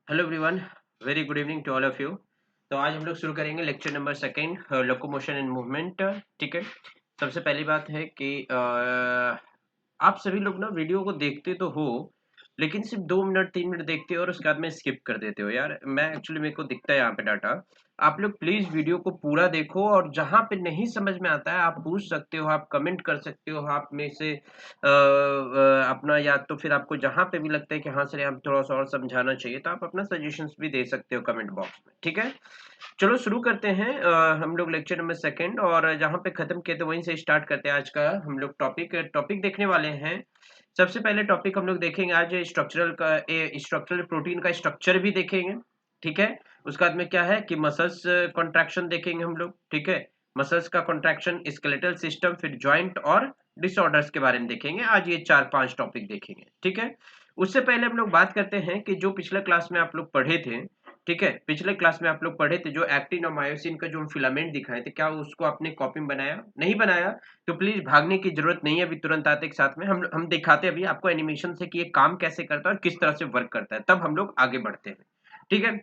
Hello everyone, very good evening to all of you. तो आज हम लोग शुरू करेंगे lecture number second, locomotion and movement. ठीक है। सबसे पहली बात है कि आप सभी लोग ना वीडियो को देखते तो हो, लेकिन सिर्फ 2 मिनट 3 मिनट देखते हो और उसके बाद में स्किप कर देते हो। यार मैं एक्चुअली मेरे को दिखता है यहाँ पे डाटा। आप लोग प्लीज वीडियो को पूरा देखो और जहाँ पे नहीं समझ में आता है आप पूछ सकते हो, आप कमेंट कर सकते हो, आप में से अपना या तो फिर आपको जहाँ पे भी लगता है कि हाँ सर यहाँ थोड़ा सा और समझाना चाहिए तो आप अपना सजेशंस भी दे सकते हो कमेंट बॉक्स में। ठीक है, चलो शुरू करते हैं। हम लोग लेक्चर नंबर सेकंड और जहाँ पे खत्म किए थे वहीं से स्टार्ट करते हैं। आज का हम लोग टॉपिक टॉपिक देखने वाले हैं। सबसे पहले टॉपिक हम लोग देखेंगे आज स्ट्रक्चरल प्रोटीन का स्ट्रक्चर भी देखेंगे। ठीक है, उसके बाद में क्या है कि मसल्स कॉन्ट्रैक्शन देखेंगे हम लोग। ठीक है, मसल्स का कॉन्ट्रैक्शन, स्केलेटल सिस्टम, फिर जॉइंट और डिसऑर्डर्स के बारे में देखेंगे। आज ये 4-5 टॉपिक देखेंगे। ठीक है, उससे पहले हम लोग बात करते हैं कि जो पिछले क्लास में आप लोग पढ़े थे। ठीक है, पिछले क्लास में आप लोग पढ़े थे जो एक्टिन और मायोसिन का जो हम फिलामेंट दिखाए थे, क्या उसको आपने कॉपी में बनाया? नहीं बनाया तो प्लीज भागने की जरूरत नहीं है, अभी तुरंत आते एक साथ में हम दिखाते हैं अभी आपको एनिमेशन से कि ये काम कैसे करता है और किस तरह से वर्क करता है, तब हम लोग आगे बढ़ते हैं। ठीक है,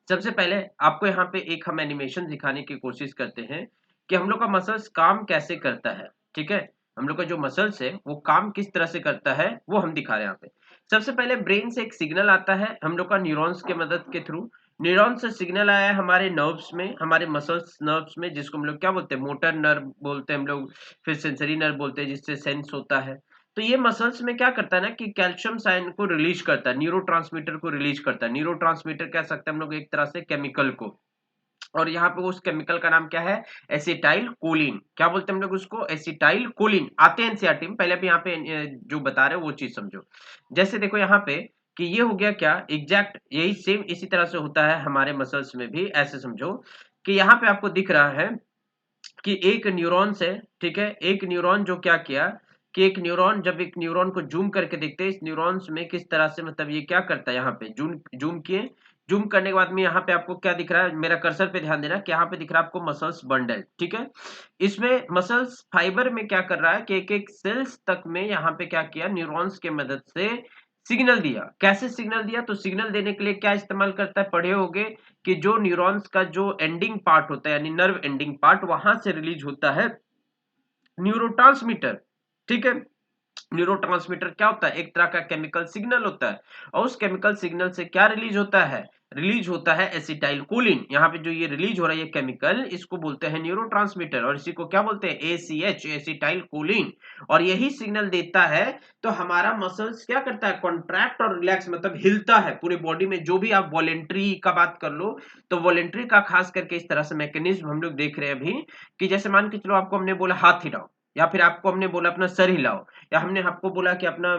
सबसे पहले आपको यहाँ पे एक हम एनिमेशन दिखाने की कोशिश करते हैं कि हम लोग का मसल्स काम कैसे करता है। ठीक है, हम लोग का जो मसल्स है वो काम किस तरह से करता है वो हम दिखा रहे हैं यहाँ पे। सबसे पहले ब्रेन से एक सिग्नल आता है हम लोग का न्यूरॉन्स के मदद के थ्रू। न्यूरॉन से सिग्नल आया है हमारे नर्व्स में, हमारे मसल्स नर्व्स में, जिसको हम लोग क्या बोलते हैं, मोटर नर्व बोलते हैं हम लोग, फिर सेंसरी नर्व बोलते हैं जिससे सेंस होता है। तो ये मसल्स में क्या करता है ना कि कैल्शियम साइन को रिलीज करता है, न्यूरोट्रांसमीटर को रिलीज करता है। न्यूरोट्रांसमीटर कह सकते हैं हम लोग एक तरह से केमिकल को, और यहाँ पे उस केमिकल का नाम क्या है? Acetyl choline. क्या बोलते हैं हम लोग उसको? Acetyl choline. आते हैं एनसीईआरटी में, पहले भी यहाँ पे जो बता रहे हो वो चीज समझो। जैसे देखो यहाँ पे कि ये हो गया क्या, एग्जैक्ट यही सेम इसी तरह से होता है हमारे मसल्स में भी। ऐसे समझो कि यहाँ पे आपको दिख रहा है कि एक न्यूरॉन से, ठीक है, एक न्यूरॉन जो क्या किया कि एक न्यूरॉन, जब एक न्यूरॉन को जूम करके देखते हैं इस न्यूरॉन्स में किस तरह से, मतलब ये क्या करता है, यहाँ पे जूम जूम किए। जूम करने के बाद में यहाँ पे आपको क्या दिख रहा है, मेरा कर्सर पे ध्यान देना कि यहाँ पे दिख रहा है आपको मसल्स बंडल। ठीक है, इसमें मसल्स फाइबर में क्या कर रहा है कि एक एक सेल्स तक में यहाँ पे क्या किया, न्यूरॉन्स के मदद से सिग्नल दिया। कैसे सिग्नल दिया? तो सिग्नल देने के लिए क्या इस्तेमाल करता है, पढ़े होगे कि जो न्यूरॉन्स का जो एंडिंग पार्ट होता है यानी नर्व एंडिंग पार्ट, वहां से रिलीज होता है न्यूरोट्रांसमीटर। ठीक है, न्यूरोट्रांसमीटर क्या होता है? एक तरह का केमिकल सिग्नल होता है, और उस केमिकल सिग्नल से क्या रिलीज होता है? रिलीज होता है एसिटाइल कोलिन। यहाँ पे जो ये रिलीज हो रहा है ये केमिकल, इसको बोलते हैं न्यूरोट्रांसमीटर, और इसी को क्या बोलते हैं? ACH, acetyl choline. और यही सिग्नल देता है तो हमारा मसल्स क्या करता है? कॉन्ट्रैक्ट और रिलैक्स, मतलब हिलता है पूरी बॉडी में। जो भी आप वॉलेंट्री का बात कर लो तो वॉलेंट्री का खास करके इस तरह से मैकेनिज्म हम लोग देख रहे हैं अभी, कि जैसे मान के चलो आपको हमने बोला हाथ हिलाओ, या फिर आपको हमने बोला अपना सर हिलाओ, या हमने आपको बोला कि अपना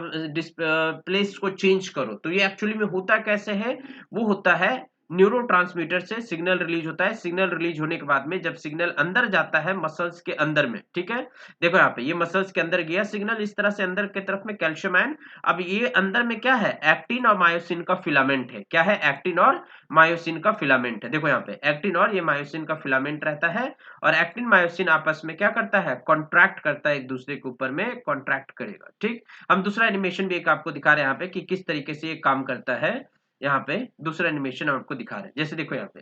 प्लेस को चेंज करो, तो ये एक्चुअली में होता कैसे है? वो होता है न्यूरोट्रांसमीटर से सिग्नल रिलीज होता है। सिग्नल रिलीज होने के बाद में जब सिग्नल अंदर जाता है मसल्स के अंदर में, ठीक है, देखो यहाँ पे ये मसल्स के अंदर गया सिग्नल इस तरह से अंदर की तरफ में, कैल्शियम आयन। अब ये अंदर में क्या है? एक्टिन और मायोसिन का फिलामेंट है। क्या है? एक्टिन और मायोसिन का फिलामेंट है। देखो यहाँ पे एक्टिन और ये मायोसिन का फिलामेंट रहता है, और एक्टिन मायोसिन आपस में क्या करता है? कॉन्ट्रैक्ट करता है, एक दूसरे के ऊपर में कॉन्ट्रैक्ट करेगा। ठीक, हम दूसरा एनिमेशन भी एक आपको दिखा रहे हैं यहाँ पे कि किस तरीके से ये काम करता है। यहाँ पे दूसरा एनिमेशन हम आपको दिखा रहे हैं। जैसे देखो यहाँ पे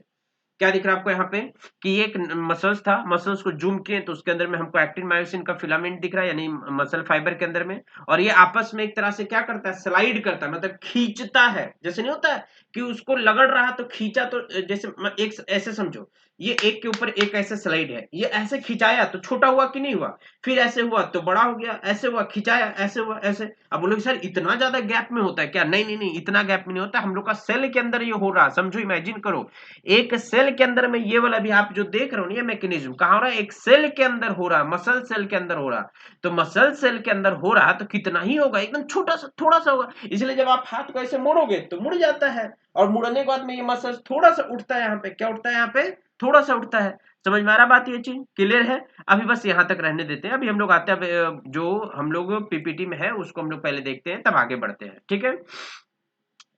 क्या दिख रहा है आपको यहाँ पे कि ये एक मसल्स था, मसल्स को जूम किए तो उसके अंदर में हमको एक्टिन मायोसिन का फिलामेंट दिख रहा है, यानी मसल फाइबर के अंदर में। और ये आपस में एक तरह से क्या करता है? स्लाइड करता है, मतलब खींचता है। जैसे नहीं होता है कि उसको लगड़ रहा तो खींचा, तो जैसे एक ऐसे समझो, ये एक के ऊपर एक ऐसे स्लाइड है, ये ऐसे खिंचाया तो छोटा हुआ कि नहीं हुआ, फिर ऐसे हुआ तो बड़ा हो गया, ऐसे हुआ खिंचाया, ऐसे हुआ ऐसे। अब बोलोगे सर इतना ज्यादा गैप में होता है क्या? नहीं नहीं नहीं, इतना गैप में नहीं होता। हम लोग का सेल के अंदर ये हो रहा, समझो, इमेजिन करो एक सेल के अंदर में ये वाला भी आप जो देख रहे हो ये मैकेनिज्म कहाँ हो रहा है? एक सेल के अंदर हो रहा, मसल सेल के अंदर हो रहा। तो मसल सेल के अंदर हो रहा तो कितना ही होगा? एकदम छोटा सा, थोड़ा सा होगा। इसलिए जब आप हाथ को ऐसे मोड़ोगे तो मुड़ जाता है, और मुड़ने के बाद में ये मसल थोड़ा सा उठता है। यहाँ पे क्या उठता है? यहाँ पे थोड़ा सा उठता है। समझ में आ रहा बात? ये चीज क्लियर है? अभी बस यहाँ तक रहने देते हैं, अभी हम लोग आते हैं जो हम लोग पीपीटी में है उसको हम लोग पहले देखते हैं, तब आगे बढ़ते हैं। ठीक है,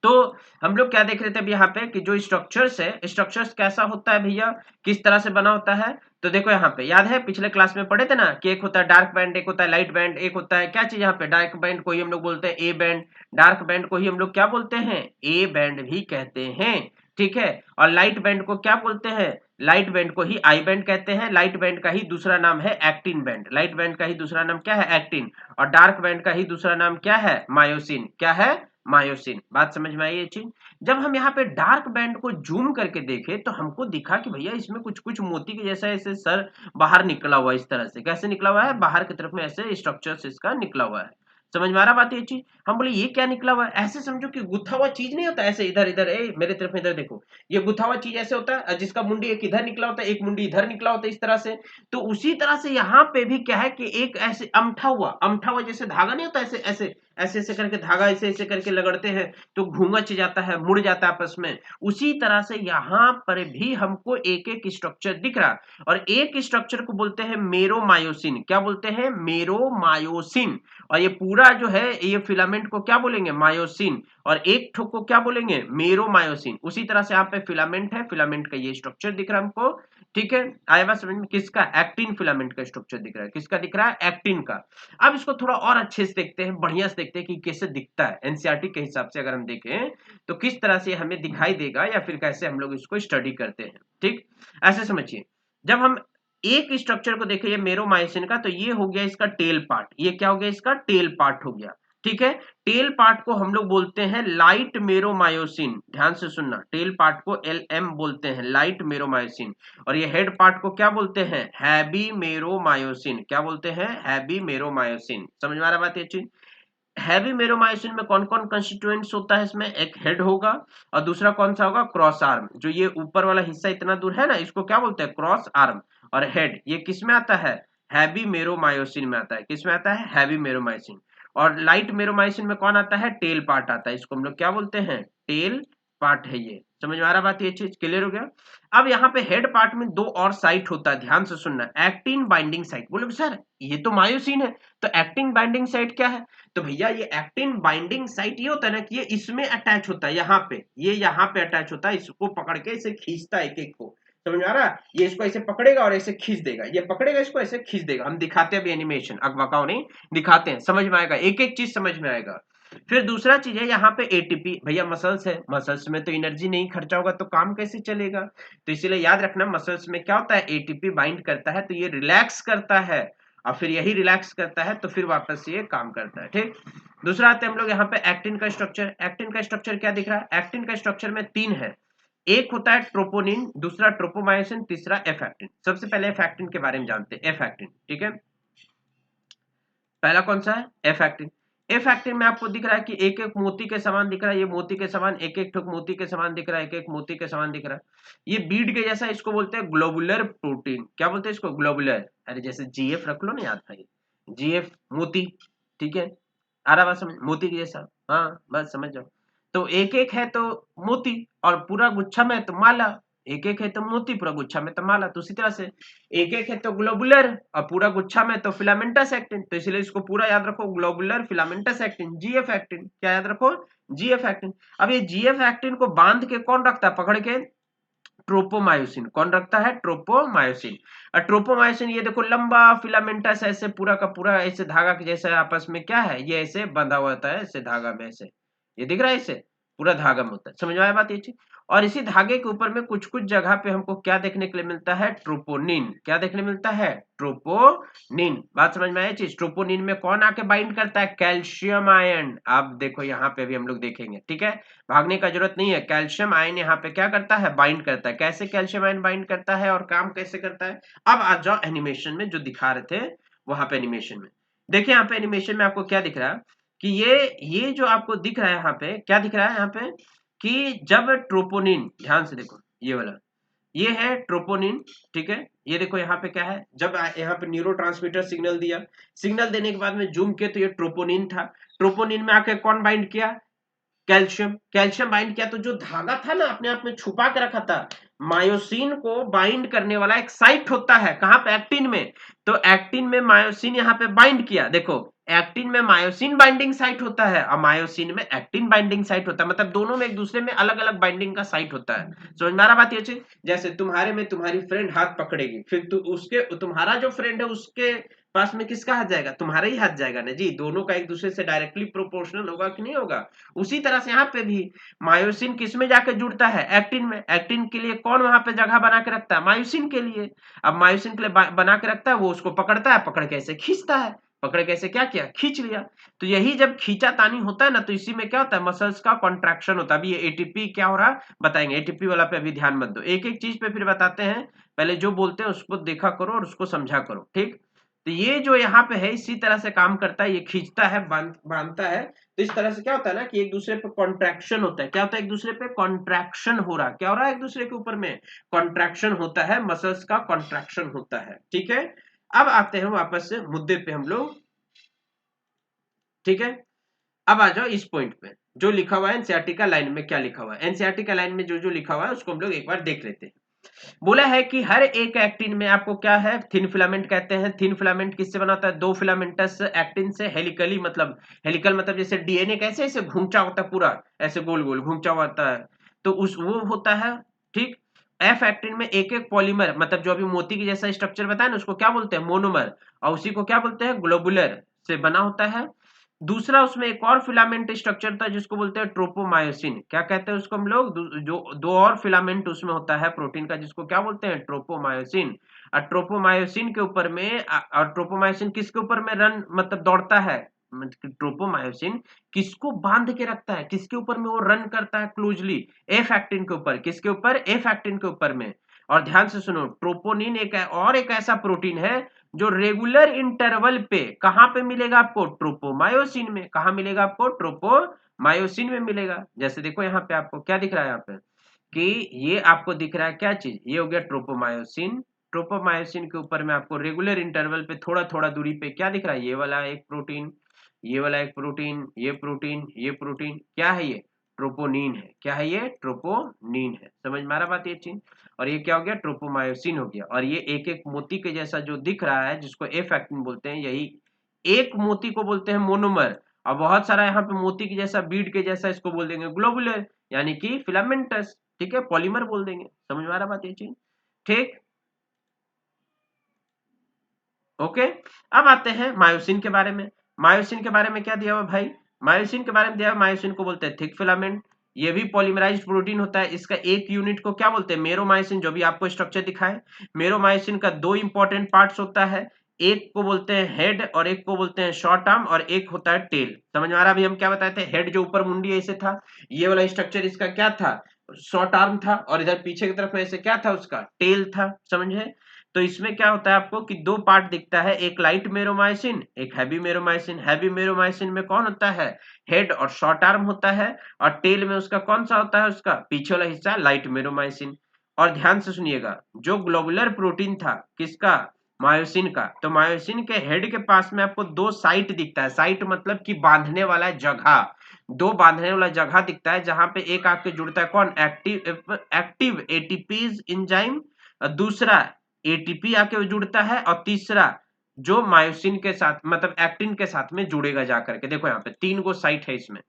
तो हम लोग क्या देख रहे थे अब यहाँ पे कि जो स्ट्रक्चर्स है, स्ट्रक्चर्स कैसा होता है भैया, किस तरह से बना होता है। तो देखो यहाँ पे याद है पिछले क्लास में पढ़े थे ना कि एक होता है डार्क बैंड, एक होता है लाइट बैंड, एक होता है क्या चीज यहाँ पे, डार्क बैंड को ही हम लोग बोलते हैं ए बैंड, डार्क बैंड को ही हम लोग क्या बोलते हैं, ए बैंड भी कहते हैं, ठीक है। और लाइट बैंड को क्या बोलते हैं, लाइट बैंड को ही आई बैंड कहते हैं। लाइट बैंड का ही दूसरा नाम है एक्टिन बैंड, लाइट बैंड का ही दूसरा नाम क्या है, एक्टिन। और डार्क बैंड का ही दूसरा नाम क्या है, मायोसिन। क्या है, मायोसिन। बात समझ में आई ये चीज। जब हम यहाँ पे डार्क बैंड को जूम करके देखे तो हमको दिखा कि भैया इसमें कुछ कुछ मोती के जैसा ऐसे सर बाहर निकला हुआ है, इस तरह से। कैसे निकला हुआ है, बाहर की तरफ में ऐसे स्ट्रक्चर इसका निकला हुआ है। समझ में आ रहा बात ये चीज। हम बोले ये क्या निकला हुआ है, ऐसे समझो कि गुथा हुआ चीज नहीं होता ऐसे इधर इधर, मेरे तरफ में इधर देखो, ये गुथा हुआ चीज ऐसे होता है जिसका मुंडी एक इधर निकला होता है, एक मुंडी इधर निकला होता है, इस तरह से। तो उसी तरह से यहाँ पे भी क्या है कि एक ऐसे अमठा हुआ जैसे धागा नहीं होता, ऐसे ऐसे ऐसे ऐसे करके धागा ऐसे ऐसे करके लगड़ते हैं तो घूंघच जाता है, मुड़ जाता है आपस में। उसी तरह से यहाँ पर भी हमको एक एक स्ट्रक्चर दिख रहा है और एक स्ट्रक्चर को बोलते हैं मेरोमायोसिन। क्या बोलते हैं, मेरोमायोसिन। और ये पूरा जो है ये फिलामेंट को क्या बोलेंगे, मायोसिन। और एक ठोक को क्या बोलेंगे, मेरोमायोसिन। उसी तरह से यहाँ पे फिलामेंट है, फिलामेंट का ये स्ट्रक्चर दिख रहा है हमको, ठीक है। आया बात समझ में, किसका, एक्टिन फिलामेंट का स्ट्रक्चर दिख रहा है, किसका दिख रहा है, एक्टिन का। अब इसको थोड़ा और अच्छे से देखते हैं, बढ़िया से देखते हैं कि कैसे दिखता है एनसीईआरटी के हिसाब से अगर हम देखें तो किस तरह से हमें दिखाई देगा या फिर कैसे हम लोग इसको स्टडी करते हैं, ठीक। ऐसे समझिए, जब हम एक स्ट्रक्चर को देखें ये मेरोमायोसिन का, तो ये हो गया इसका टेल पार्ट, ये क्या हो गया, इसका टेल पार्ट हो गया, ठीक है। टेल पार्ट को हम लोग बोलते हैं लाइट मेरोमायोसिन। ध्यान से सुनना, टेल पार्ट को LM बोलते हैं, लाइट मेरोमायोसिन। और ये हेड पार्ट को क्या बोलते हैं, हैवी मेरोमायोसिन। क्या बोलते हैं, हैवी मेरोमायोसिन। समझ में आ रहा बात ये चीज। हैवी मेरोमायोसिन में कौन कौन कंस्टिट्यूएंट्स होता है, इसमें एक हेड होगा और दूसरा कौन सा होगा, क्रॉस आर्म। जो ये ऊपर वाला हिस्सा इतना दूर है ना, इसको क्या बोलते हैं, क्रॉस आर्म। और हेड ये किस में आता है, हैवी मेरोमायोसिन में आता है। किस में आता है, हैवी मेरोमायोसिन। और लाइट मेरोमायोसिन में कौन आता है, टेल पार्ट आता है। इसको हम लोग क्या बोलते हैं, टेल पार्ट है ये। समझ में आ रहा बात, ये चीज क्लियर हो गया। अब यहाँ पे हेड पार्ट में दो और साइट होता है, ध्यान से सुनना, एक्टिन बाइंडिंग साइट। बोले सर ये तो मायोसिन है, तो एक्टिन बाइंडिंग साइट क्या है। तो भैया ये एक्टिन बाइंडिंग साइट ये होता है ना कि ये इसमें अटैच होता है, यहाँ पे, ये यहाँ पे अटैच होता है, इसको पकड़ के इसे खींचता है एक एक को। समझ में आ रहा है, ये इसको ऐसे पकड़ेगा और ऐसे खींच देगा, ये पकड़ेगा इसको ऐसे खींच देगा। हम दिखाते हैं अभी एनिमेशन, अगवाकाओ नहीं दिखाते हैं, समझ में आएगा, एक एक चीज समझ में आएगा। फिर दूसरा चीज है यहाँ पे एटीपी। भैया मसल्स है, मसल्स में तो एनर्जी नहीं खर्चा होगा तो काम कैसे चलेगा। तो इसीलिए याद रखना मसल्स में क्या होता है, एटीपी बाइंड करता है तो ये रिलैक्स करता है और फिर यही रिलैक्स करता है तो फिर वापस ये काम करता है, ठीक। दूसरा आते हैं हम लोग यहाँ पे एक्टिन का स्ट्रक्चर। एक्टिन का स्ट्रक्चर क्या दिख रहा है, एक्टिन का स्ट्रक्चर में तीन है, एक होता है ट्रोपोनिन, दूसरा ट्रोपोमायोसिन, तीसरा एफ एक्टिन। सबसे पहले एफ एक्टिन के बारे में जानते हैं, एफ एक्टिन, ठीक है। पहला कौन सा है, एफ एक्टिन। एफ एक्टिन में आपको दिख रहा है कि एक एक मोती के समान दिख रहा है, ये मोती के समान एक एक ठोक मोती के समान दिख रहा है, एक एक मोती के समान दिख रहा है। ये बीड के जैसा, इसको बोलते हैं ग्लोबुलर प्रोटीन। क्या बोलते हैं इसको, ग्लोबुलर। अरे जैसे जीएफ रख लो ना याद भाई, जीएफ मोती, ठीक है। आ रहा बात समझ, मोती के जैसा, हाँ बस समझ जाओ। तो एक एक है तो मोती और पूरा गुच्छा में तो माला, एक एक है तो मोती पूरा गुच्छा में तो माला। तो उसी तरह से एक एक है तो ग्लोबुलर और पूरा गुच्छा में तो फिलामेंटस एक्टिन। तो इसलिए इसको पूरा याद रखो, globular filamentous actin, GF actin. क्या याद रखो, जीएफ एक्टिन। अब ये जीएफ एक्टिन को बांध के कौन रखता है, पकड़ के, ट्रोपोमायोसिन। कौन रखता है, ट्रोपोमायोसिन। और ट्रोपोमायोसिन ये देखो लंबा फिलामेंटस ऐसे पूरा का पूरा ऐसे धागा के जैसे आपस में क्या है, ये ऐसे बंधा हुआ होता है ऐसे धागा में, ऐसे ये दिख रहा है, ऐसे पूरा धागा में होता है। समझ में आया बात ये चीज। और इसी धागे के ऊपर में कुछ कुछ जगह पे हमको क्या देखने के लिए मिलता है, ट्रोपोनिन। क्या देखने मिलता है, ट्रोपोनिन। बात समझ में आया चीज। ट्रोपोनिन में कौन आके बाइंड करता है, कैल्शियम आयन। अब देखो यहाँ पे भी हम लोग देखेंगे, ठीक है, भागने का जरूरत नहीं है। कैल्शियम आयन यहाँ पे क्या करता है, बाइंड करता है। कैसे कैल्शियम आयन बाइंड करता है और काम कैसे करता है। अब आ जाओ एनिमेशन में, जो दिखा रहे थे वहां पे एनिमेशन में देखिए। यहाँ पे एनिमेशन में आपको क्या दिख रहा है कि ये जो आपको दिख रहा है यहाँ पे, क्या दिख रहा है यहाँ पे कि जब ट्रोपोनिन, ध्यान से देखो ये वाला, ये है ट्रोपोनिन, ठीक है। ये देखो यहाँ पे क्या है, जब यहाँ पे न्यूरोट्रांसमीटर सिग्नल दिया, सिग्नल देने के बाद में जूम किया तो ये ट्रोपोनिन था। ट्रोपोनिन में आके कौन बाइंड किया, कैल्शियम। कैल्शियम बाइंड किया तो जो धागा था ना अपने आप में छुपा के रखा था, मायोसिन को बाइंड करने वाला एक साइट होता है, कहां पे? एक्टिन में। तो एक्टिन में मायोसिन यहाँ पे बाइंड किया, देखो एक्टिन में मायोसिन बाइंडिंग साइट होता है और मायोसिन में एक्टिन बाइंडिंग साइट होता है, मतलब दोनों में एक दूसरे में अलग अलग बाइंडिंग का साइट होता है। समझ में आ रहा बात ये चीज? जैसे तुम्हारे में तुम्हारी फ्रेंड हाथ पकड़ेगी, फिर उसके तुम्हारा जो फ्रेंड है उसके पास में किसका हाथ जाएगा? तुम्हारा ही हाथ जाएगा ना जी, दोनों का एक दूसरे से डायरेक्टली प्रोपोर्शनल होगा कि नहीं होगा? उसी तरह से यहाँ पे भी मायोसिन किस में जाकर जुड़ता है? एक्टिन में। एक्टिन के लिए कौन वहां पे जगह बना के रखता है? मायोसिन के लिए। अब मायोसिन के लिए बना के रखता है, वो उसको पकड़ता है, पकड़ के ऐसे खींचता है, पकड़ के ऐसे क्या किया? खींच लिया। तो यही जब खींचातानी होता है ना, तो इसी में क्या होता है? मसल्स का कॉन्ट्रैक्शन होता है। अभी ये एटीपी क्या हो रहा बताएंगे, एटीपी वाला पे अभी ध्यान मत दो, एक एक चीज पे फिर बताते हैं। पहले जो बोलते हैं उसको देखा करो और उसको समझा करो, ठीक? तो ये जो यहाँ पे है इसी तरह से काम करता है, ये खींचता है, बांधता है। तो इस तरह से क्या होता है ना कि एक दूसरे पे कॉन्ट्रैक्शन होता है। क्या होता है? एक दूसरे पे कॉन्ट्रैक्शन हो रहा है। क्या हो रहा है? एक दूसरे के ऊपर में कॉन्ट्रैक्शन होता है, मसल्स का कॉन्ट्रैक्शन होता है, ठीक है? अब आते हैं वापस से मुद्दे पे हम लोग, ठीक है? अब आ जाओ इस पॉइंट पे, जो लिखा हुआ है एनसीईआरटी का लाइन में, क्या लिखा हुआ है एनसीईआरटी का लाइन में, जो जो लिखा हुआ है उसको हम लोग एक बार देख लेते हैं। बोला है कि हर एक एक्टिन में आपको क्या है? थिन फिलामेंट कहते हैं। थिन फिलामेंट किससे बना होता है? दो फिलामेंटस एक्टिन से। हेलिकली मतलब, हेलिकल मतलब जैसे डीएनए कैसे ऐसे घूमचा होता है, पूरा ऐसे गोल गोल घूमचा होता है, तो उस वो होता है, ठीक? एफ एक्टिन में एक एक पॉलीमर, मतलब जो अभी मोती की जैसा स्ट्रक्चर बताया ना, उसको क्या बोलते हैं? मोनोमर। और उसी को क्या बोलते हैं? ग्लोबुलर से बना होता है। दूसरा उसमें एक और फिलामेंट स्ट्रक्चर था जिसको बोलते हैं ट्रोपोमायोसिन। क्या कहते हैं उसको हम लोग? जो दो और फिलामेंट उसमें होता है प्रोटीन का, जिसको क्या बोलते हैं? ट्रोपोमायोसिन। और ट्रोपोमायोसिन के ऊपर में और ट्रोपोमायोसिन किसके ऊपर में रन मतलब दौड़ता है? ट्रोपोमायोसिन किसको बांध के रखता है? किसके ऊपर में वो रन करता है क्लोजली? एफ एक्टिन के ऊपर। किसके ऊपर? एफ एक्टिन के ऊपर में। और ध्यान से सुनो, ट्रोपोनिन एक ऐसा प्रोटीन है जो रेगुलर इंटरवल पे कहां पे मिलेगा आपको? ट्रोपोमायोसिन में। कहां मिलेगा आपको? ट्रोपोमायोसिन में मिलेगा। जैसे देखो यहाँ पे आपको क्या दिख रहा है, यहाँ पे कि ये आपको दिख रहा है क्या चीज? ये हो गया ट्रोपोमायोसिन। ट्रोपोमायोसिन के ऊपर में आपको रेगुलर इंटरवल पे थोड़ा थोड़ा दूरी पे क्या दिख रहा है? ये वाला एक प्रोटीन, ये वाला एक प्रोटीन, ये प्रोटीन, ये प्रोटीन, क्या है ये? ट्रोपोनिन है। क्या है ये? ट्रोपोनिन है। समझ में आ रहा बात ये चीज? और ये क्या हो गया? ट्रोपोमायोसिन हो गया। और ये एक एक मोती के जैसा जो दिख रहा है, जिसको एफ एक्टिन बोलते हैं, यही एक मोती को बोलते हैं मोनोमर। और बहुत सारा यहाँ पे मोती के जैसा, बीड के जैसा, इसको बोल देंगे ग्लोबुलर, यानी कि फिलामेंटस, ठीक है? पॉलीमर बोल देंगे। समझ में आ रहा बात ये चीज? ठीक, ओके। अब आते हैं मायोसिन के बारे में। मायोसिन के बारे में क्या दिया हुआ भाई? मायोसिन के बारे में दिया हुआ, मायोसिन को बोलते हैं थिक फिलामेंट। ये भी पॉलीमराइज्ड प्रोटीन होता है। इसका एक यूनिट को क्या बोलते हैं? मेरोमायोसिन, जो भी आपको स्ट्रक्चर दिखाए। मेरोमायोसिन का दो इंपॉर्टेंट पार्ट्स होता है, एक को बोलते हैं हेड और एक को बोलते हैं शॉर्ट आर्म, और एक होता है टेल। समझ में आ रहा? अभी हम क्या बताए थे? हेड जो ऊपर मुंडी ऐसे था, ये वाला स्ट्रक्चर इसका क्या था? शॉर्ट आर्म था। और इधर पीछे की तरफ में ऐसे क्या था? उसका टेल था। समझे? तो इसमें क्या होता है आपको कि दो पार्ट दिखता है, एक लाइट मेरोमाइसिन, एक हैवी मेरोमाइसिन। हैवी मेरोमाइसिन में कौन होता है? हेड और शॉर्ट आर्म होता है। और टेल में उसका कौन सा होता है? उसका पीछे वाला हिस्सा लाइट मेरोमाइसिन। और ध्यान से सुनिएगा, जो ग्लोबुलर प्रोटीन था किसका? मायोसिन का। तो मायोसिन के हेड के पास में आपको दो साइट दिखता है। साइट मतलब कि बांधने वाला जगह, दो बांधने वाला जगह दिखता है, जहां पे एक आके जुड़ता है कौन? एक्टिव एटीपीज एंजाइम, और दूसरा एटीपी आके जुड़ता है, और तीसरा जो मायोसिन के साथ मतलब एक्टिन के साथ में जुड़ेगा जाकर के। देखो यहाँ पे तीन गो साइट है इसमें।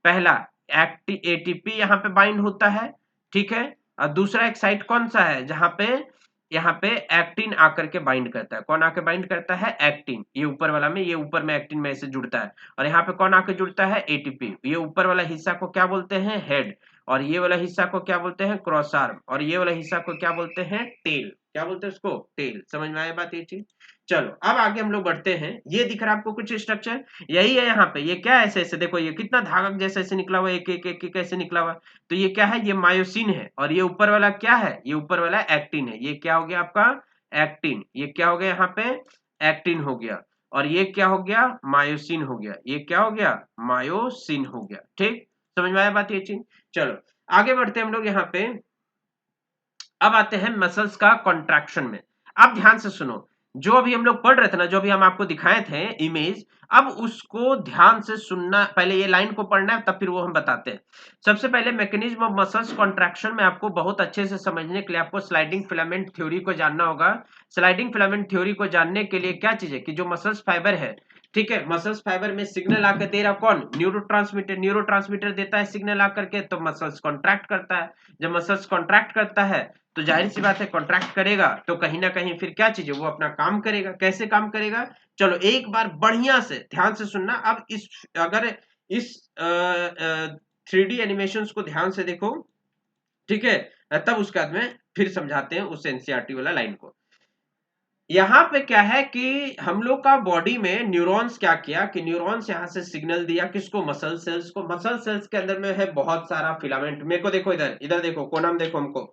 पहला एटीपी यहाँ पे बाइंड होता है, ठीक है? और दूसरा एक साइट कौन सा है? जहां पे यहाँ पे एक्टिन आकर के बाइंड करता है। कौन आके बाइंड करता है? एक्टिन। ये ऊपर वाला में, ये ऊपर में एक्टिन में ऐसे जुड़ता है। और यहाँ पे कौन आके जुड़ता है? एटीपी। ये ऊपर वाला हिस्सा को क्या बोलते हैं? हेड। और ये वाला हिस्सा को क्या बोलते हैं? Cross arm. और ये वाला हिस्सा को क्या बोलते हैं? टेल। क्या बोलते हैं उसको? टेल। समझ में आया बात ये चीज? चलो अब आगे हम लोग बढ़ते हैं। ये दिख रहा है आपको कुछ स्ट्रक्चर, यही है यहाँ पे। ये क्या है? ऐसे ऐसे देखो, ये कितना धागा जैसे ऐसे निकला हुआ है, एक एक एक एक ऐसे निकला हुआ। तो ये क्या है? ये मायोसिन है। और ये ऊपर वाला क्या है? ये ऊपर वाला एक्टिन है। ये क्या हो गया आपका? एक्टिन। ये क्या हो गया यहाँ पे? एक्टिन हो गया। और ये क्या हो गया? मायोसिन हो गया। ये क्या हो गया? मायोसिन हो गया। ठीक, समझ में आया बात ये चीज? चलो आगे बढ़ते हैं हम लोग यहाँ पे। अब आते हैं मसल्स का कॉन्ट्रैक्शन में। अब ध्यान से सुनो, जो अभी हम लोग पढ़ रहे थे ना, जो अभी हम आपको दिखाए थे इमेज, अब उसको ध्यान से सुनना, पहले ये लाइन को पढ़ना है, तब फिर वो हम बताते हैं। सबसे पहले मैकेनिज्म ऑफ मसल्स कॉन्ट्रैक्शन में आपको बहुत अच्छे से समझने के लिए आपको स्लाइडिंग फिलामेंट थ्योरी को जानना होगा। स्लाइडिंग फिलामेंट थ्योरी को जानने के लिए क्या चीज है कि जो मसल्स फाइबर है, ठीक है, मसल्स फाइबर में सिग्नल आकर दे रहा कौन, न्यूरोट्रांसमीटर, न्यूरोट्रांसमीटर देता है सिग्नल आकर के, तो मसल्स कॉन्ट्रैक्ट करता है। जब मसल्स कॉन्ट्रैक्ट करता है तो जाहिर सी बात है कॉन्ट्रैक्ट करेगा तो कहीं ना कहीं फिर क्या चीज है, वो अपना काम करेगा। कैसे काम करेगा, चलो एक बार बढ़िया से ध्यान से सुनना। अब इस, अगर इस 3D एनिमेशंस को ध्यान से देखो, ठीक है, तब उसके बाद में फिर समझाते हैं उस एनसीईआरटी वाला लाइन को। यहाँ पे क्या है कि हम लोग का बॉडी में न्यूरॉन्स क्या किया कि न्यूरॉन्स यहाँ से सिग्नल दिया किसको, मसल सेल्स को। मसल सेल्स के अंदर में है बहुत सारा फिलामेंट, मेरे को देखो इधर, इधर देखो कोनम, देखो हमको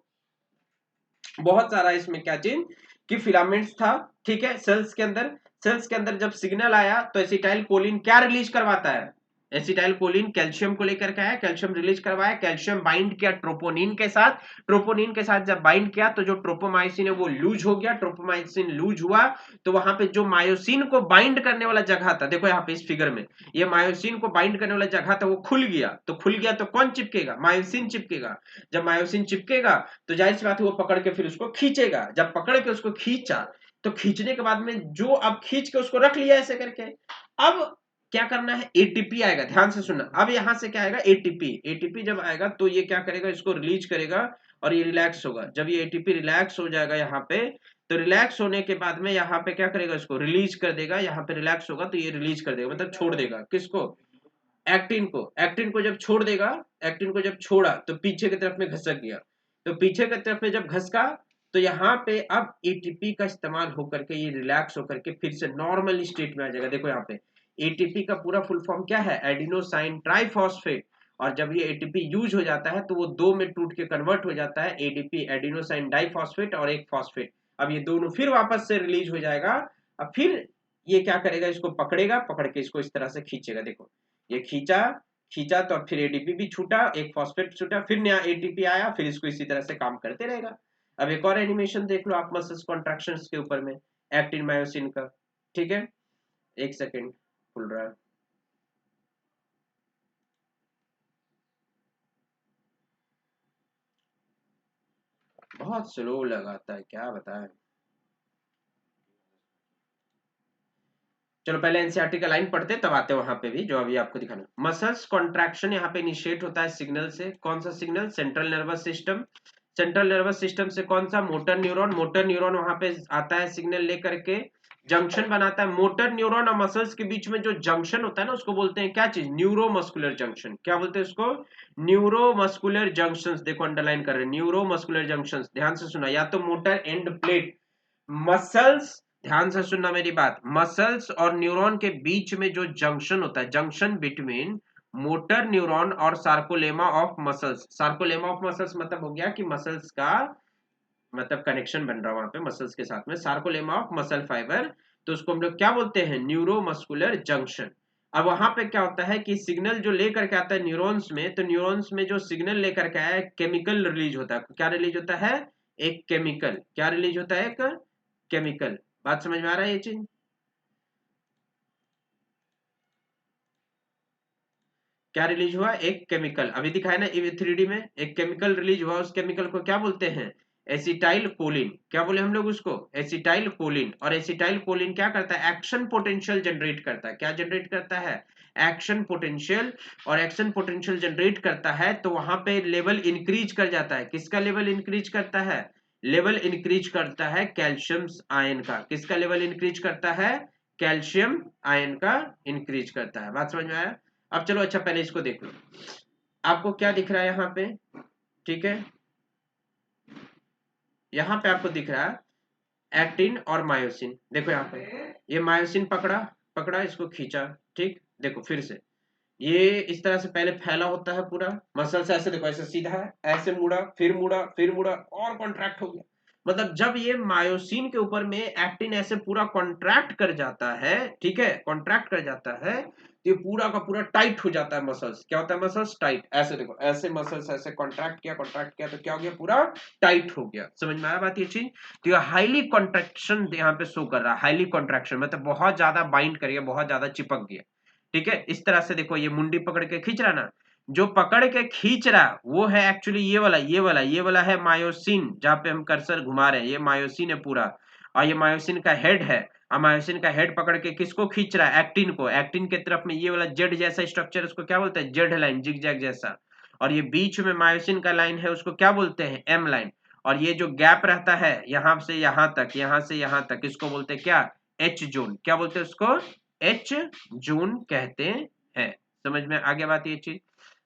बहुत सारा इसमें क्या चीज कि फिलामेंट्स था, ठीक है, सेल्स के अंदर। सेल्स के अंदर जब सिग्नल आया तो एसिटाइल कोलिन क्या रिलीज करवाता है, एसिटाइल कोलिन कैल्शियम को लेकर के आया, कैल्शियम रिलीज करवाया, कैल्शियम बाइंड किया ट्रोपोनिन के साथ। ट्रोपोनिन के साथ जब बाइंड किया तो जो ट्रोपोमाइसिन है वो लूज हो गया, ट्रोपोमाइसिन लूज हुआ तो वहां पे जो मायोसिन को बाइंड करने वाला जगह था, देखो यहाँ पे इस फिगर में, ये मायोसिन को बाइंड करने वाला जगह था वो खुल गया, तो खुल गया तो कौन चिपकेगा, मायोसिन चिपकेगा। जब मायोसिन चिपकेगा तो जाहिर सी बात है वो पकड़ के फिर उसको खींचेगा। जब पकड़ के उसको खींचा तो खींचने के बाद में जो अब खींच के उसको रख लिया ऐसे करके, अब क्या करना है, एटीपी आएगा, ध्यान से सुनना। अब यहां से क्या आएगा, एटीपी। एटीपी जब आएगा तो ये क्या करेगा, इसको रिलीज करेगा और ये रिलैक्स होगा। जब ये एटीपी रिलैक्स हो जाएगा यहाँ पे, तो रिलैक्स होने के बाद में यहाँ पे क्या करेगा, इसको रिलीज कर देगा। यहाँ पे रिलैक्स होगा तो ये रिलीज कर देगा, मतलब छोड़ देगा किसको, एक्टिन को। एक्टिन को जब छोड़ देगा, एक्टिन को जब छोड़ा तो पीछे की तरफ में घसक गया, तो पीछे की तरफ में जब घसका तो यहाँ पे अब एटीपी का इस्तेमाल होकर के ये रिलैक्स होकर के फिर से नॉर्मल स्टेट में आ जाएगा। देखो यहाँ पे एटीपी का पूरा फुल फॉर्म क्या है, एडिनोसाइन ट्राइफॉस्फेट। और जब ये एटीपी यूज हो जाता है तो वो दो में टूट के कन्वर्ट हो जाता है, एडीपी एडिनोसाइन डाइफॉस्फेट और एक फॉस्फेट। अब ये दोनों फिर वापस से रिलीज हो जाएगा। अब फिर ये क्या करेगा, इसको पकड़ेगा, पकड़ के इसको इस तरह से खींचेगा। देखो ये खींचा, खींचा तो फिर एडीपी भी छूटा, एक फॉस्फेट छूटा, फिर नया एटीपी आया, फिर इसको इसी तरह से काम करते रहेगा। अब एक और एनिमेशन देख लो आप मसल्स कॉन्ट्रैक्शंस के ऊपर में, एक्टिन मायोसिन का, ठीक है, एक सेकेंड खुल रहा है। बहुत स्लो लगाता है, क्या बताएं। चलो पहले एनसीईआरटी का लाइन पढ़ते तब आते हैं वहां पे भी जो अभी आपको दिखाना। मसल्स कॉन्ट्रैक्शन यहाँ पे इनिशिएट होता है सिग्नल से, कौन सा signal, central nervous system. Central nervous system से कौन सा, मोटर न्यूरॉन। मोटर न्यूरॉन वहां पे आता है सिग्नल लेकर के, जंक्शन बनाता है। मोटर न्यूरॉन और मसल्स के बीच में जो जंक्शन होता है ना उसको बोलते हैं क्या चीज, न्यूरोमस्कुलर जंक्शन। क्या बोलते हैं उसको, न्यूरोमस्कुलर जंक्शंस। देखो अंडरलाइन कर रहे हैं, न्यूरोमस्कुलर जंक्शंस, ध्यान से सुना, या तो मोटर एंड प्लेट, मसल्स, ध्यान से सुनना मेरी बात, मसल्स और न्यूरॉन के बीच में जो जंक्शन होता है, जंक्शन बिटवीन मोटर न्यूरॉन और sarcolemma of muscles. Sarcolemma of muscles मतलब हो गया कि मसल्स का मतलब कनेक्शन बन रहा है वहां पे मसल्स के साथ में, सार्कोलेमा ऑफ मसल फाइबर, तो उसको हम लोग क्या बोलते हैं, न्यूरोमस्कुलर जंक्शन। अब वहां पे क्या होता है कि सिग्नल जो लेकर के आता है न्यूरॉन्स में, तो न्यूरॉन्स में जो सिग्नल लेकर के आया है केमिकल रिलीज होता है। क्या रिलीज होता है, एक केमिकल। क्या रिलीज होता है, एक केमिकल। बात समझ में आ रहा है ये चीज, क्या रिलीज हुआ, एक केमिकल। अभी दिखाया ना 3D में, एक केमिकल रिलीज हुआ, उस केमिकल को क्या बोलते हैं, एसिटाइल कोलिन। क्या बोले हम लोग उसको, एसिटाइल कोलिन। और एसिटाइल कोलिन क्या करता है, एक्शन पोटेंशियल जनरेट करता है। क्या जनरेट करता है, एक्शन पोटेंशियल। और एक्शन पोटेंशियल जनरेट करता है तो वहां पे लेवल इंक्रीज कर जाता है। किसका लेवल इंक्रीज करता है, लेवल इंक्रीज करता है कैल्शियम आयन का। किसका लेवल इंक्रीज करता है, कैल्शियम आयन का इंक्रीज करता है। बात समझ में आया। अब चलो अच्छा पहले इसको देख लो, आपको क्या दिख रहा है यहाँ पे, ठीक है, यहाँ पे आपको दिख रहा है एक्टिन और मायोसिन। देखो यहाँ पे ये मायोसिन पकड़ा, पकड़ा इसको खींचा, ठीक, देखो फिर से ये इस तरह से पहले फैला होता है पूरा मसल से, ऐसे देखो, ऐसे सीधा है, ऐसे मुड़ा, फिर मुड़ा, फिर मुड़ा और कॉन्ट्रैक्ट हो गया। मतलब जब ये मायोसिन के ऊपर में एक्टिन ऐसे पूरा कॉन्ट्रैक्ट कर जाता है, ठीक है, कॉन्ट्रैक्ट कर जाता है, तो ये पूरा का पूरा टाइट हो जाता है मसल्स। क्या होता है मसल्स? टाइट। ऐसे देखो, ऐसे मसल्स ऐसे कॉन्ट्रैक्ट किया तो क्या हो गया? पूरा टाइट हो गया। समझ में आया बात ये चीज? तो ये हाईली कॉन्ट्रैक्शन यहाँ पे शो कर रहा है, हाईली कॉन्ट्रैक्शन मतलब बहुत ज्यादा बाइंड कर गया, बहुत ज्यादा चिपक गया। ठीक है, इस तरह से देखो, ये मुंडी पकड़ के खींच रहा ना, जो पकड़ के खींच रहा वो है एक्चुअली ये वाला है मायोसिन, जहां पे हम कर्सर घुमा रहे हैं, ये मायोसिन है पूरा। और ये मायोसिन का हेड है, और मायोसिन का हेड पकड़ के किसको खींच रहा है? एक्टिन को। एक्टिन के तरफ में ये वाला जेड जैसा स्ट्रक्चर, उसको क्या बोलते हैं? जेड लाइन, जिगजैग जैसा। और ये बीच में मायोसिन का लाइन है, उसको क्या बोलते हैं? M line. और ये जो गैप रहता है यहां से यहां तक, यहां से यहां तक, इसको बोलते हैं क्या? H zone. क्या बोलते हैं उसको? एच जोन कहते हैं। समझ में आ गया बात ये चीज?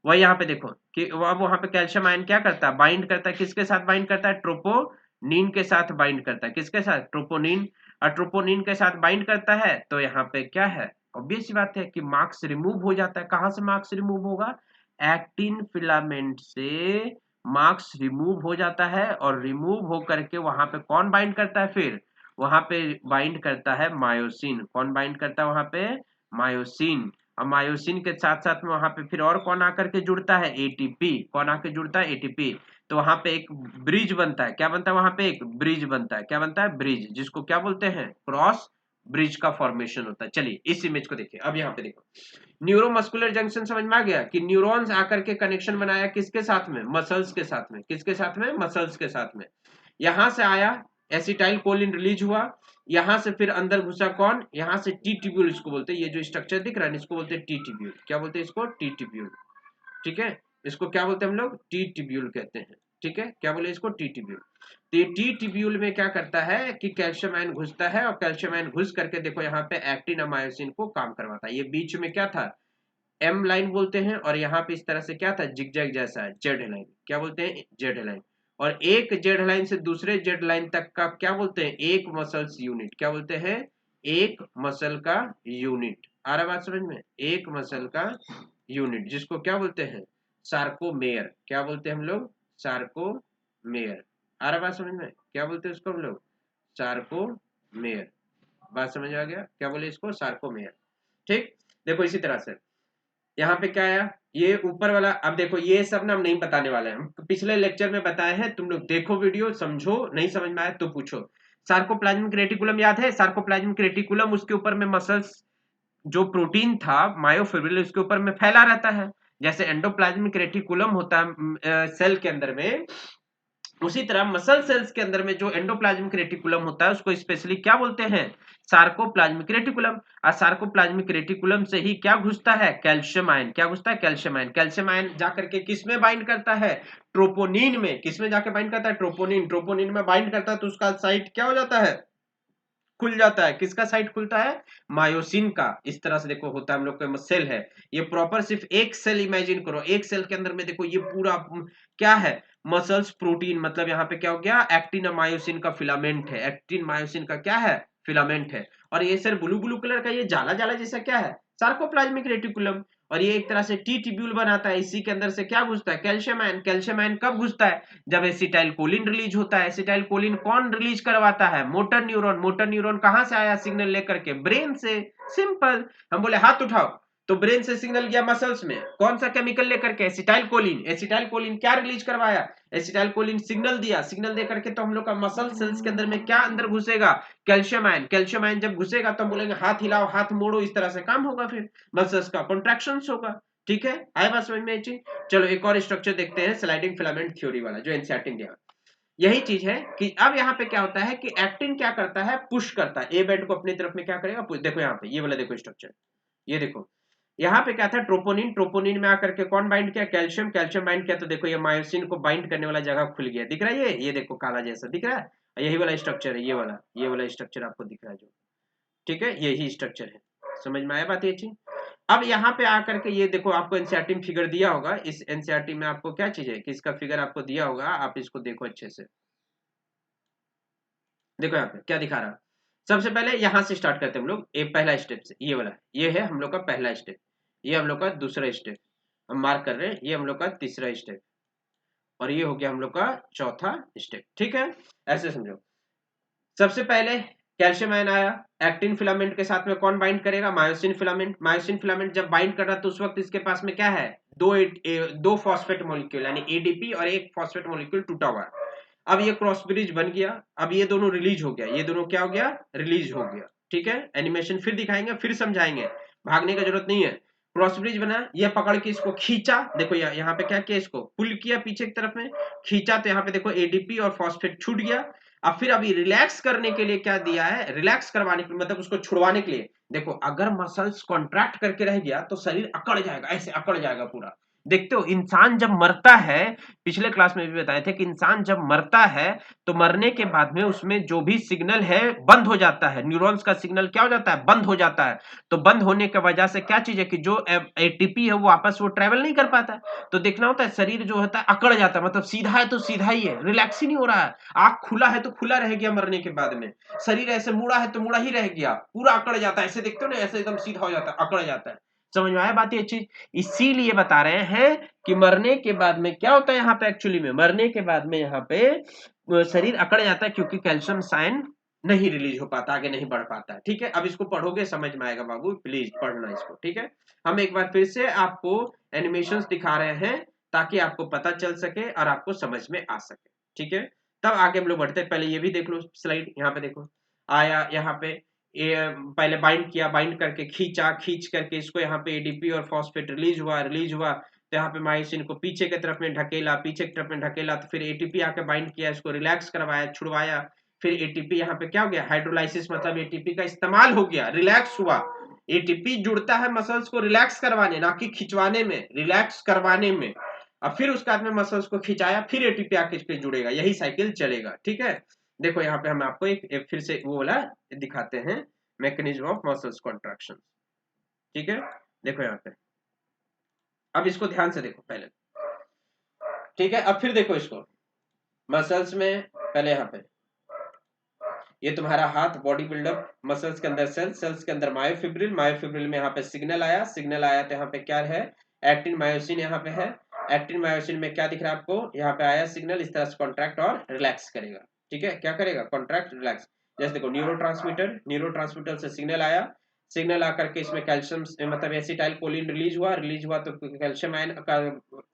वही यहाँ पे देखो कि अब वहां पे कैल्शियम आयन क्या करता है? बाइंड करता है, किसके साथ बाइंड करता है? ट्रोपोनिन के साथ बाइंड करता है। किसके साथ? ट्रोपोनिन। और ट्रोपोनिन के साथ बाइंड करता है तो यहाँ पे क्या है? ऑब्वियस सी बात है कि मार्क्स रिमूव हो जाता है। कहां से मार्क्स रिमूव होगा? एक्टिन फिलामेंट से मार्क्स रिमूव हो जाता है। और रिमूव हो करके वहां पे कौन बाइंड करता है? फिर वहां पे बाइंड करता है मायोसिन। कौन बाइंड करता है वहां पे? मायोसिन। और मायोसिन के साथ साथ में वहां पे फिर और कौन आकर के जुड़ता है? एटीपी। कौन आकर जुड़ता है? एटीपी। तो वहां पे एक ब्रिज बनता है। क्या बनता है वहां पे? एक ब्रिज बनता है। क्या बनता है? ब्रिज, जिसको क्या बोलते हैं? क्रॉस ब्रिज का फॉर्मेशन होता है। चलिए इस इमेज को देखिए। अब यहाँ पे देखो, न्यूरोमस्कुलर जंक्शन समझ में आ गया कि न्यूरॉन्स आकर के कनेक्शन बनाया किसके साथ में? मसल्स के साथ में। किसके साथ में? मसल्स के साथ में। यहां से आया, एसिटाइल कोलिन रिलीज हुआ, यहां से फिर अंदर घुसा कौन? यहां से टी ट्यूब्यूल इसको बोलते हैं। ये जो स्ट्रक्चर दिख रहा है इसको बोलते हैं टी ट्यूब्यूल। क्या बोलते हैं इसको? T tubule. ठीक है, इसको क्या बोलते हैं हम लोग? टी ट्यूब्यूल कहते हैं। ठीक है, क्या बोले इसको? T tubule. तो ये टी ट्यूब्यूल में क्या करता है कि कैल्शियम आयन घुसता है, और कैल्शियम आयन घुस करके देखो यहाँ पे एक्टिन और मायोसिन को काम करवाता है। ये बीच में क्या था? एम लाइन बोलते हैं। और यहाँ पे इस तरह से क्या था? जिगजैग जैसा है, जेड लाइन। क्या बोलते हैं? Z line. और एक जेड लाइन से दूसरे जेड लाइन तक का क्या बोलते हैं? एक मसल्स यूनिट। क्या बोलते हैं? एक मसल का यूनिट। आ रहा बात समझ में? एक मसल का यूनिट, जिसको क्या बोलते हैं? सार्कोमेयर। क्या बोलते हैं हम लोग? सार्कोमेयर। आ रहा बात समझ में? क्या बोलते हैं उसको हम लोग? सार्कोमेयर। बात समझ आ गया? क्या बोले इसको? सार्कोमेयर। ठीक, देखो इसी तरह से यहाँ पे क्या आया? ये ऊपर वाला। अब देखो ये सब ना हम नहीं बताने वाले हैं, हम पिछले लेक्चर में बताए हैं। तुम लोग देखो वीडियो, समझो, नहीं समझ में आया तो पूछो। सार्कोप्लाज्मिक रेटिकुलम याद है? सार्कोप्लाज्मिक रेटिकुलम, उसके ऊपर में मसल्स, जो प्रोटीन था मायोफिब्रिल, उसके ऊपर में फैला रहता है। जैसे एंडोप्लाज्मिक रेटिकुलम होता है सेल के अंदर में, उसी तरह मसल सेल्स के अंदर में जो एंडोप्लाज्मिक रेटिकुलम होता है उसको स्पेशली क्या बोलते हैं? Sarcoplasmic reticulum. और सार्कोप्लाज्मिक रेटिकुलम से ही क्या घुसता है? Calcium ion. क्या घुसता है? Calcium ion. कैल्शियम आयन जाकर के किस में बाइंड करता है? ट्रोपोनिन में। किस में जाकर बाइंड करता है? ट्रोपोनिन। ट्रोपोनिन में बाइंड करता है तो उसका साइट क्या हो जाता है? खुल जाता है। किसका साइट खुलता है? मायोसिन का। इस तरह से देखो होता है हम लोग का सेल है। ये प्रॉपर सिर्फ एक सेल इमेजिन करो, एक सेल के अंदर में देखो ये पूरा क्या है? मसल्स प्रोटीन, मतलब यहाँ पे क्या हो गया? एक्टिन और मायोसिन का फिलामेंट है। एक्टिन मायोसिन का क्या है? फिलामेंट है। और ये सर ब्लू ब्लू कलर का ये जाला जाला जैसा क्या है? Sarcoplasmic reticulum. और ये एक तरह से टी ट्यूब्यूल बनाता है। इसी के अंदर से क्या घुसता है? Calcium ion. कैल्शियम आयन कब घुसता है? जब एसिटाइल कोलिन रिलीज होता है। एसिटाइल कोलिन कौन रिलीज करवाता है? Motor neuron. मोटर न्यूरॉन कहां से आया सिग्नल लेकर के? ब्रेन से। सिंपल। हम बोले हाथ उठाओ तो ब्रेन से सिग्नल गया मसल्स में, कौन सा केमिकल लेकर के? Acetyl choline. एसिटाइल कोलिन क्या रिलीज करवाया? एसिटाइल कोलिन सिग्नल दिया। सिग्नल दे करके तो हम लोग का मसल सेल्स के अंदर में क्या अंदर घुसेगा? Calcium ion. कैल्शियम आयन जब घुसेगा तो हम बोलेंगे हाथ हिलाओ, हाथ मोड़ो, इस तरह से काम होगा, फिर मसल्स का कॉन्ट्रैक्शन होगा। ठीक है, आए बात समझ में एक चीज? चलो एक और स्ट्रक्चर देखते हैं, स्लाइडिंग फिलामेंट थ्योरी वाला, जो एनसीईआरटी ने दिया। यही चीज है कि अब यहाँ पे क्या होता है कि एक्टिन क्या करता है? पुश करता है ए बेड को अपनी तरफ में। क्या करेगा? पुश। देखो यहाँ पे ये वाला देखो स्ट्रक्चर, ये देखो यहाँ पे क्या था? ट्रोपोनिन। ट्रोपोनिन में आकर के कौन बाइंड किया? कैल्शियम। कैल्शियम बाइंड किया तो देखो ये मायोसिन को बाइंड करने वाला जगह खुल गया। दिख रहा है? ये देखो काला जैसा दिख रहा है, यही वाला स्ट्रक्चर है। ये वाला स्ट्रक्चर आपको दिख रहा है जो, ठीक है, यही स्ट्रक्चर है। समझ में आया बात ये चीज? अब यहाँ पे आकर के ये देखो, आपको एनसीईआरटी में फिगर दिया होगा। इस एनसीईआरटी में आपको क्या चीज है कि इसका फिगर आपको दिया होगा, आप इसको देखो अच्छे से। देखो यहाँ पे क्या दिखा रहा है। सबसे पहले यहाँ से स्टार्ट करते हैं हम लोग, एक पहला स्टेप से। ये वाला, ये है हम लोग का पहला स्टेप, ये हम लोग का दूसरा स्टेप, हम मार्क कर रहे हैं। ये हम लोग का तीसरा स्टेप, और ये हो गया हम लोग का चौथा स्टेप। ठीक है, ऐसे समझो। सबसे पहले कैल्शियम आयन आया, एक्टिन फिलामेंट के साथ में कौन बाइंड करेगा, मायोसिन फिलामेंट। मायोसिन फिलामेंट जब बाइंड कर रहा तो उस वक्त इसके पास में क्या है, दो फॉस्फेट मॉलिक्यूल यानी एडीपी और एक फॉस्फेट मॉलिक्यूल टूटा हुआ है। अब ये क्रॉस ब्रिज बन गया, अब ये दोनों रिलीज हो गया, ये दोनों क्या हो गया, रिलीज हो गया। ठीक है, एनिमेशन फिर दिखाएंगे, फिर समझाएंगे, भागने का जरूरत नहीं है। क्रॉस ब्रिज बना, ये पकड़ के इसको खींचा, देखो यहाँ पे क्या किया, इसको पुल किया पीछे की तरफ में, खींचा तो यहाँ पे देखो एडीपी और फॉस्फेट छूट गया। अब फिर अभी रिलैक्स करने के लिए क्या दिया है, रिलैक्स करवाने के लिए मतलब उसको छुड़वाने के लिए, देखो अगर मसल्स कॉन्ट्रैक्ट करके रह गया तो शरीर अकड़ जाएगा, ऐसे अकड़ जाएगा पूरा। देखते हो इंसान जब मरता है, पिछले क्लास में भी बताए थे कि इंसान जब मरता है तो मरने के बाद में उसमें जो भी सिग्नल है बंद हो जाता है, न्यूरॉन्स का सिग्नल क्या हो जाता है, बंद हो जाता है। तो बंद होने की वजह से क्या चीज है कि जो एटीपी है वो आपस वो ट्रेवल नहीं कर पाता है। तो देखना होता है शरीर जो होता है अकड़ जाता है, मतलब सीधा है तो सीधा ही है, रिलैक्स ही नहीं हो रहा है। आंख खुला है तो खुला रह गया मरने के बाद में, शरीर ऐसे मुड़ा है तो मुड़ा ही रह गया, पूरा अकड़ जाता है, ऐसे देखते हो ना, ऐसे एकदम सीधा हो जाता है, अकड़ जाता है। समझ में आया बात ये चीज, इसीलिए बता रहे हैं कि मरने के बाद में क्या होता है, यहाँ पे एक्चुअली में मरने के बाद में यहाँ पे शरीर अकड़ जाता है, क्योंकि कैल्शियम साइन नहीं रिलीज हो पाता, आगे नहीं बढ़ पाता है। ठीक है, अब इसको पढ़ोगे समझ में आएगा बाबू, प्लीज पढ़ना इसको। ठीक है, हम एक बार फिर से आपको एनिमेशंस दिखा रहे हैं ताकि आपको पता चल सके और आपको समझ में आ सके। ठीक है, तब आगे हम लोग बढ़ते हैं। पहले ये भी देख लो स्लाइड, यहाँ पे देखो आया, यहाँ पे ये पहले बाइंड किया, बाइंड करके खींचा, खींच करके इसको यहाँ पे एडीपी और फॉस्फेट रिलीज हुआ, रिलीज हुआ तो यहाँ पे मायोसिन को पीछे की तरफ में ढकेला, पीछे की तरफ में ढकेला, तो फिर एटीपी आके बाइंड किया, इसको रिलैक्स करवाया, छुड़वाया। फिर एटीपी यहाँ पे क्या हो गया, हाइड्रोलाइसिस, मतलब एटीपी का इस्तेमाल हो गया, रिलैक्स हुआ। एटीपी जुड़ता है मसल्स को रिलैक्स करवाने, ना कि खिंचवाने में, रिलैक्स करवाने में। अब फिर उसके बाद में मसल्स को खिंचाया, फिर एटीपी आके जुड़ेगा, यही साइकिल चलेगा। ठीक है, देखो यहाँ पे हम आपको एक फिर से वो वाला दिखाते हैं, मैकेनिज्म ऑफ मसल्स कॉन्ट्रैक्शन। ठीक है, देखो यहाँ पे, अब इसको ध्यान से देखो पहले। ठीक है, अब फिर देखो इसको, मसल्स में पहले यहाँ पे ये तुम्हारा हाथ, बॉडी बिल्डअप, मसल्स के अंदर सेल, सेल्स के अंदर मायोफिब्रिल, मायोफिब्रिल में यहाँ पे सिग्नल आया, सिग्नल आया तो यहाँ पे क्या है, एक्टिन मायोसिन यहाँ पे है। एक्टिन मायोसिन में क्या दिख रहा है आपको, यहाँ पे आया सिग्नल, इस तरह से कॉन्ट्रैक्ट और रिलैक्स करेगा। ठीक है, क्या करेगा, कॉन्ट्रैक्ट रिलैक्स। जैसे देखो न्यूरोट्रांसमीटर, न्यूरोट्रांसमीटर से सिग्नल आया, सिग्नल आकर के इसमें कैल्शियम मतलब एसिटाइल कोलिन रिलीज हुआ, रिलीज हुआ तो कैल्शियम आयन का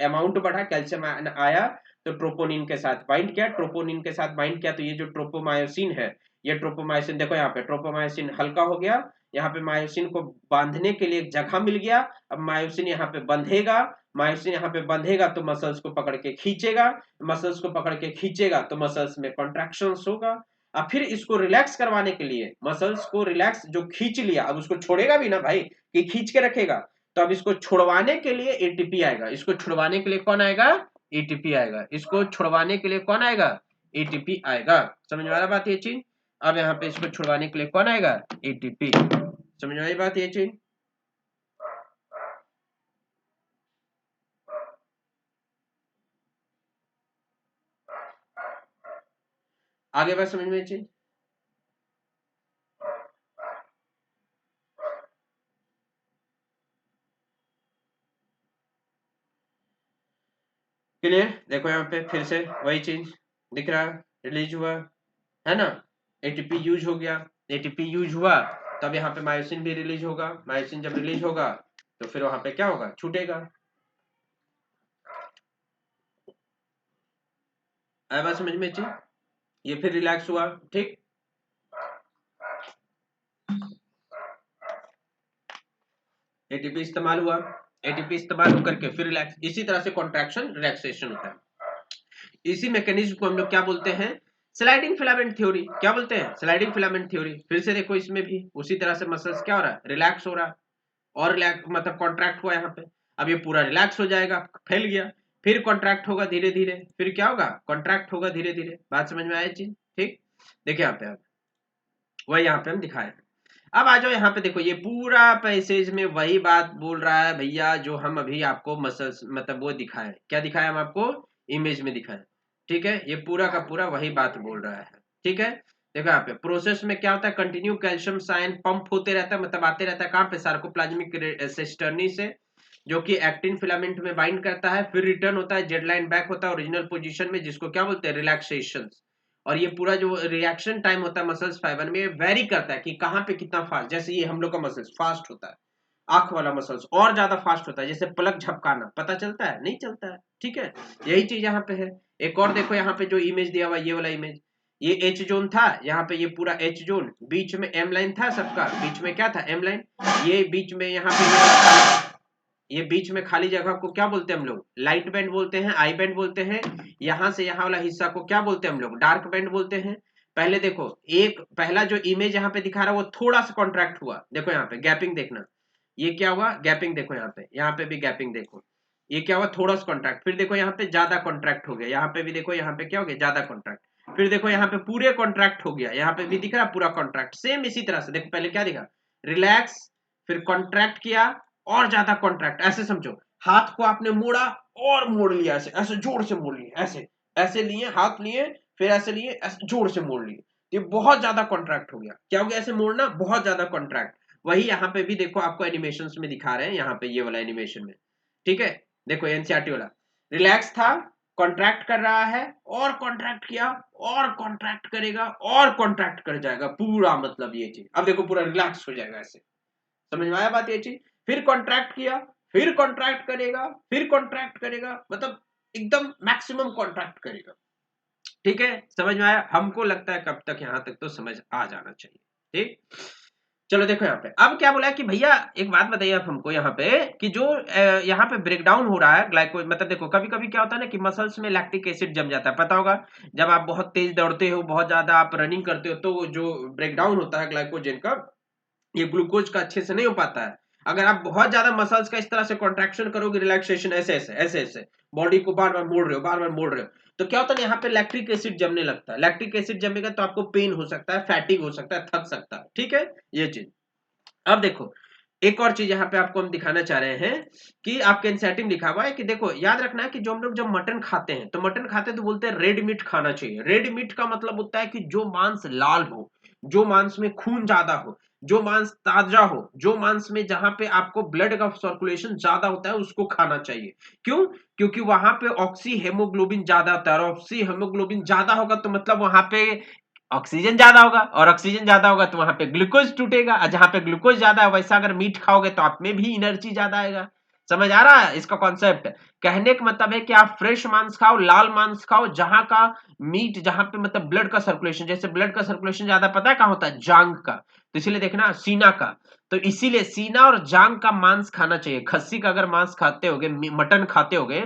अमाउंट बढ़ा, कैल्शियम आयन आया तो ट्रोपोनिन के साथ बाइंड किया, ट्रोपोनिन के साथ बाइंड किया तो ये जो ट्रोपोमायोसिन है, ये ट्रोपोमायोसिन देखो यहाँ पे ट्रोपोमायोसिन हल्का हो गया, यहाँ पे मायोसिन को बांधने के लिए एक जगह मिल गया। अब मायोसिन यहाँ पे बंधेगा, मायोसिन यहाँ पे बंधेगा तो मसल्स को पकड़ के खींचेगा, मसल्स को पकड़ के खींचेगा तो मसल्स में कॉन्ट्रैक्शंस होगा। अब फिर इसको रिलैक्स करवाने के लिए, मसल्स को रिलैक्स जो खींच लिया, अब उसको छोड़ेगा भी ना भाई कि खींच के रखेगा, तो अब इसको छुड़वाने के लिए एटीपी आएगा, इसको छुड़वाने के लिए कौन आएगा, एटीपी आएगा, इसको छुड़वाने के लिए कौन आएगा, एटीपी आएगा। समझ में आ रहा बात ये चीज, अब यहाँ पे इसको छुड़वाने के लिए कौन आएगा, एटीपी। समझ में आई बात ये चीज, आगे बात समझ में ये चीज। क्लियर, देखो यहाँ पे फिर से वही चीज दिख रहा है, रिलीज हुआ है ना, एटीपी यूज हो गया, एटीपी यूज हुआ तब यहाँ पे मायोसिन भी रिलीज होगा, मायोसिन जब रिलीज होगा तो फिर वहां पे क्या होगा, छूटेगा। आया बात समझ में चीज, ये फिर रिलैक्स हुआ। ठीक, एटीपी इस्तेमाल हुआ, एटीपी इस्तेमाल होकर के फिर रिलैक्स, इसी तरह से कॉन्ट्रैक्शन रिलैक्सेशन होता है। इसी मैकेनिज्म को हम लोग क्या बोलते हैं, स्लाइडिंग फिलामेंट थ्योरी। क्या बोलते हैं, स्लाइडिंग फिलामेंट थ्योरी। फिर से देखो इसमें भी उसी तरह से मसल्स क्या हो रहा है, रिलैक्स हो रहा है, और रिलैक्स मतलब कॉन्ट्रैक्ट हुआ यहाँ पे, अब ये पूरा रिलैक्स हो जाएगा, फैल गया, फिर कॉन्ट्रैक्ट होगा धीरे धीरे, फिर क्या होगा, कॉन्ट्रैक्ट होगा धीरे धीरे। बात समझ में आया चीज। ठीक, देखिए यहाँ पे, अब वही यहाँ पे हम दिखाए। अब आ जाओ यहाँ पे, देखो ये पूरा पैसेज में वही बात बोल रहा है भैया जो हम अभी आपको मसल्स मतलब वो दिखाए, क्या दिखाया हम आपको, इमेज में दिखाए। ठीक है, ये पूरा का पूरा वही बात बोल रहा है। ठीक है, देखो यहाँ पे प्रोसेस में क्या होता है, कंटिन्यू कैल्शियम साइन पंप होते रहता है, मतलब आते रहता है कहाँ पे, सार्कोप्लाज्मिक सिस्टर्नी से, जो कि एक्टिन फिलामेंट में बाइंड करता है, फिर रिटर्न होता है, जेड लाइन बैक होता है ओरिजिनल पोजीशन में, जिसको क्या बोलते हैं, रिलैक्सेशन। और ये पूरा जो रिएक्शन टाइम होता है मसल्स फाइबर में वेरी करता है कि कहाँ पे कितना फास्ट, जैसे ये हम लोग का मसल्स फास्ट होता है, आंख वाला मसल्स और ज्यादा फास्ट होता है, जैसे पलक झपकाना पता चलता है, नहीं चलता है, ठीक है। यही चीज यहाँ पे है। एक और देखो यहाँ पे जो इमेज दिया हुआ, ये वाला इमेज, ये एच जोन था यहाँ पे, ये पूरा एच जोन, बीच में एम लाइन था सबका, बीच में क्या था, एम लाइन, ये बीच में यहाँ पे ये बीच में खाली जगह को क्या बोलते हैं हम लोग, लाइट बैंड बोलते हैं, आई बैंड बोलते हैं। यहां से यहाँ वाला हिस्सा को क्या बोलते हैं हम लोग, डार्क बैंड बोलते हैं। पहले देखो, एक पहला जो इमेज यहाँ पे दिखा रहा है वो थोड़ा सा कॉन्ट्रैक्ट हुआ, देखो यहाँ पे गैपिंग देखना, ये क्या हुआ, गैपिंग देखो यहाँ पे भी गैपिंग देखो, ये क्या हुआ, थोड़ा सा कॉन्ट्रैक्ट, फिर देखो यहाँ पे ज्यादा कॉन्ट्रैक्ट हो गया, यहाँ पे भी देखो यहाँ पे क्या हो गया, ज्यादा कॉन्ट्रैक्ट, फिर देखो यहाँ पे पूरे कॉन्ट्रैक्ट हो गया, यहाँ पे भी दिख रहा पूरा कॉन्ट्रैक्ट, सेम इसी तरह से देखो, पहले क्या दिखा, रिलैक्स, फिर कॉन्ट्रैक्ट किया और ज्यादा कॉन्ट्रैक्ट, ऐसे समझो, हाथ को आपने मोड़ा और मोड़ लिया, ऐसे ऐसे जोर से मोड़ लिया, ऐसे ऐसे लिए हाथ लिए, फिर ऐसे लिए, ऐसे जोर से मोड़ लिए, ये बहुत ज्यादा कॉन्ट्रैक्ट हो गया, क्या हो गया, ऐसे मोड़ना बहुत ज्यादा कॉन्ट्रैक्ट। वही यहाँ पे भी देखो आपको एनिमेशंस में दिखा रहे हैं, यहाँ पे ये वाला एनिमेशन में, ठीक है। देखो एनसीईआरटी वाला, रिलैक्स था, कॉन्ट्रैक्ट कर रहा है, और कॉन्ट्रैक्ट किया, और कॉन्ट्रैक्ट करेगा, और कॉन्ट्रैक्ट कर जाएगा पूरा, मतलब ये चीज, अब देखो पूरा रिलैक्स हो जाएगा ऐसे, समझ में आया बात, ये चीज, फिर कॉन्ट्रैक्ट किया, फिर कॉन्ट्रैक्ट करेगा, फिर कॉन्ट्रैक्ट करेगा, मतलब एकदम मैक्सिमम कॉन्ट्रैक्ट करेगा, ठीक है। समझ में आया, हमको लगता है कब तक, यहां तक तो समझ आ जाना चाहिए, ठीक। चलो देखो यहाँ पे अब क्या बोला है कि भैया एक बात बताइए आप हमको यहाँ पे कि जो यहाँ पे ब्रेक डाउन हो रहा है ग्लाइको, मतलब देखो कभी कभी क्या होता है ना कि मसल्स में लैक्टिक एसिड जम जाता है, पता होगा, जब आप बहुत तेज दौड़ते हो, बहुत ज्यादा आप रनिंग करते हो, तो जो ब्रेक डाउन होता है ग्लाइकोजन का, ये ग्लूकोज का अच्छे से नहीं हो पाता है। अगर आप बहुत ज्यादा मसल्स का इस तरह से कॉन्ट्रैक्शन करोगे, रिलैक्सेशन, ऐसे ऐसे ऐसे ऐसे बॉडी को बार बार मोड़ रहे हो, बार बार मोड़ रहे हो, तो क्या होता है यहाँ पे लैक्टिक एसिड जमने लगता है, लैक्टिक एसिड जमेगा तो आपको पेन हो सकता है, फैटिग हो सकता है, थक सकता है, ठीक है, ये चीज। अब देखो एक और चीज यहाँ पे आपको हम दिखाना चाह रहे हैं कि आपके एनसीईआरटी में लिखा हुआ है कि देखो याद रखना है कि जो हम लोग जब मटन खाते हैं, तो मटन खाते हैं तो बोलते हैं रेड मीट खाना चाहिए। रेड मीट का मतलब होता है कि जो मांस लाल हो, जो मांस में खून ज्यादा हो, जो मांस ताजा हो, जो मांस में जहां पे आपको ब्लड का सर्कुलेशन ज्यादा होता है उसको खाना चाहिए। क्यों? क्योंकि वहां पे ऑक्सी हेमोग्लोबिन ज्यादा होता है, और ऑक्सी हेमोग्लोबिन ज्यादा होगा तो मतलब वहां पे ऑक्सीजन ज्यादा होगा, और ऑक्सीजन ज्यादा होगा तो वहां पे ग्लूकोज टूटेगा, और जहां पे ग्लूकोज ज्यादा है वैसा अगर मीट खाओगे तो आप में भी एनर्जी ज्यादा आएगा। समझ आ रहा है इसका कॉन्सेप्ट? कहने का मतलब है कि आप फ्रेश मांस खाओ, लाल मांस खाओ, जहां का मीट, जहां पे मतलब ब्लड का सर्कुलेशन, जैसे ब्लड का सर्कुलेशन ज्यादा पता है कहां होता है, जांग का, तो इसीलिए देखना सीना का, तो इसीलिए सीना और जांग का मांस खाना चाहिए। खस्सी का अगर मांस खाते होगे, मटन खाते होगे,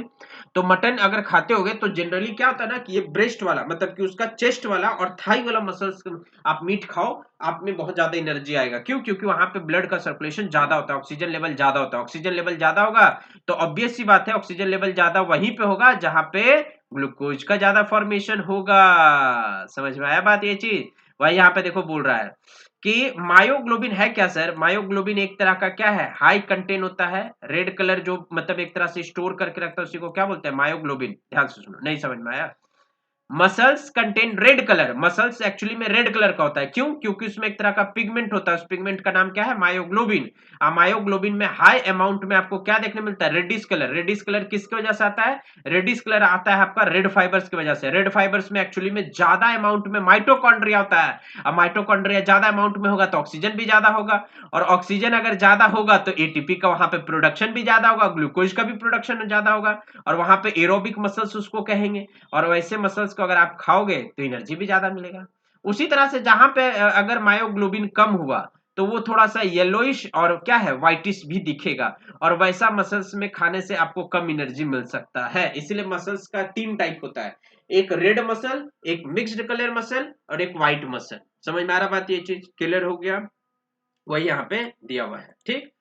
तो मटन अगर खाते होगे तो जनरली क्या होता है ना कि ये ब्रेस्ट वाला, मतलब कि उसका चेस्ट वाला और थाई वाला मसल्स आप मीट खाओ, आप में बहुत ज्यादा एनर्जी आएगा। क्यों? क्योंकि वहां पे ब्लड का सर्कुलेशन ज्यादा होता है, ऑक्सीजन लेवल ज्यादा होता है, ऑक्सीजन लेवल ज्यादा होगा तो ऑब्वियस सी बात है ऑक्सीजन लेवल ज्यादा वहीं पे होगा जहां पे ग्लूकोज का ज्यादा फॉर्मेशन होगा। समझ में आया बात, ये चीज वही यहाँ पे देखो बोल रहा है कि मायोग्लोबिन है क्या सर, मायोग्लोबिन एक तरह का क्या है, हाई कंटेन होता है, रेड कलर जो मतलब एक तरह से स्टोर करके रखता है उसी को क्या बोलते हैं, मायोग्लोबिन। ध्यान से सुनो, नहीं समझ में आया, muscles contain red colour, muscles actually में रेड कलर का होता है। क्यों? क्योंकि उसमें एक तरह का पिगमेंट होता है, उस पिगमेंट का नाम क्या है, मायोग्लोबिन। मायोग्लोबिन में हाई अमाउंट में आपको क्या देखने मिलता है, रेडिश कलर। रेडिश कलर किसकी वजह से आता है, रेडिश कलर आता है आपका रेड फाइबर्स की वजह से। रेड फाइबर्स में एक्चुअली में ज्यादा अमाउंट में माइटोकॉन्ड्रिया होता है, अब माइटोकॉन्ड्रिया ज्यादा अमाउंट में होगा तो ऑक्सीजन भी ज्यादा होगा, और ऑक्सीजन अगर ज्यादा होगा तो एटीपी का वहां पे प्रोडक्शन भी ज्यादा होगा, ग्लूकोज का भी प्रोडक्शन ज्यादा होगा, और वहां पे एरोबिक मसल्स उसको कहेंगे, और वैसे मसल्स को अगर आप खाओगे तो एनर्जी भी ज्यादा मिलेगा। उसी तरह से जहां पे अगर मायोग्लोबिन कम हुआ तो वो थोड़ा सा येलोइश और क्या है, व्हाइटिश भी दिखेगा, और वैसा मसल्स में खाने से आपको कम एनर्जी मिल सकता है। इसलिए मसल्स का 3 टाइप होता है, एक रेड मसल, एक मिक्स्ड कलर मसल, और एक व्हाइट मसल। समझ में आ रहा बात, ये चीज क्लियर हो गया, वही यहाँ पे दिया हुआ है, ठीक।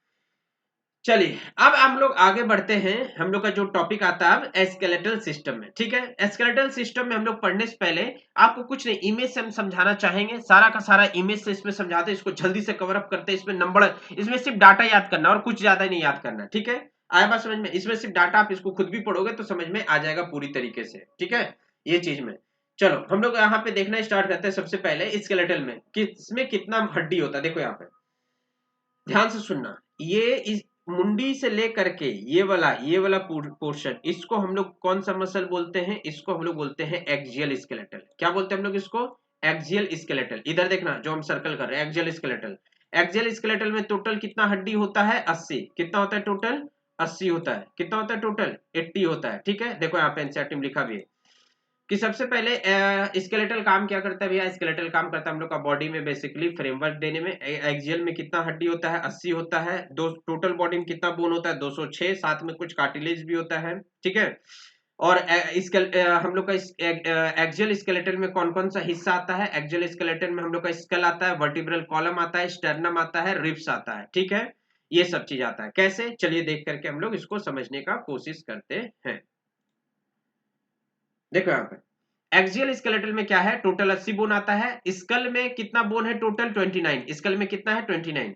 चलिए अब हम लोग आगे बढ़ते हैं, हम लोग का जो टॉपिक आता है अब एस्केलेटल सिस्टम में, ठीक है। एस्केलेटल सिस्टम में हम लोग पढ़ने से पहले आपको कुछ नहीं, इमेज से हम समझाना चाहेंगे, सारा का सारा इमेज से इसमें समझाते हैं, इसको जल्दी से कवर अप करते हैं, इसमें नंबर, इसमें सिर्फ डाटा याद करना और कुछ ज्यादा नहीं याद करना, ठीक है। आया बात समझ में, इसमें सिर्फ डाटा, आप इसको खुद भी पढ़ोगे तो समझ में आ जाएगा पूरी तरीके से, ठीक है, ये चीज में। चलो हम लोग यहाँ पे देखना स्टार्ट करते हैं, सबसे पहले स्केलेटल में इसमें कितना हड्डी होता है, देखो यहाँ पे ध्यान से सुनना, ये इस मुंडी से लेकर के ये वाला पोर्शन, इसको हम लोग कौन सा मसल बोलते हैं? इसको हम लोग बोलते हैं एक्सियल स्केलेटल। क्या बोलते हैं हम लोग इसको? Axial skeletal. इधर देखना जो हम सर्कल कर रहे हैं, एक्सियल स्केलेटल। एक्सियल स्केलेटल में टोटल कितना हड्डी होता है? 80। कितना होता है टोटल? 80 होता है। कितना होता है टोटल? 80 होता है। ठीक है, देखो यहाँ पे एनसीईआरटी में लिखा भी है कि सबसे पहले स्केलेटल काम क्या करता है भैया? स्केलेटल काम करता है हम लोग का बॉडी में बेसिकली फ्रेमवर्क देने में। एक्सियल में कितना हड्डी होता है? 80 होता है। दो टोटल बॉडी में कितना बोन होता है? 206, साथ में कुछ कार्टिलेज भी होता है। ठीक है, और हम लोग का एक्सियल स्केलेटन में कौन कौन सा हिस्सा आता है? एक्सियल स्केलेटन में हम लोग का स्कल आता है, वर्टिब्रल कॉलम आता है, स्टर्नम आता है, रिब्स आता है। ठीक है, ये सब चीज आता है। कैसे? चलिए देख करके हम लोग इसको समझने का कोशिश करते हैं। देखो यहाँ पे एक्सियल स्केलेटल में क्या है? टोटल 80 बोन आता है। स्कल में कितना बोन है टोटल? 29। स्कल में कितना है? 29।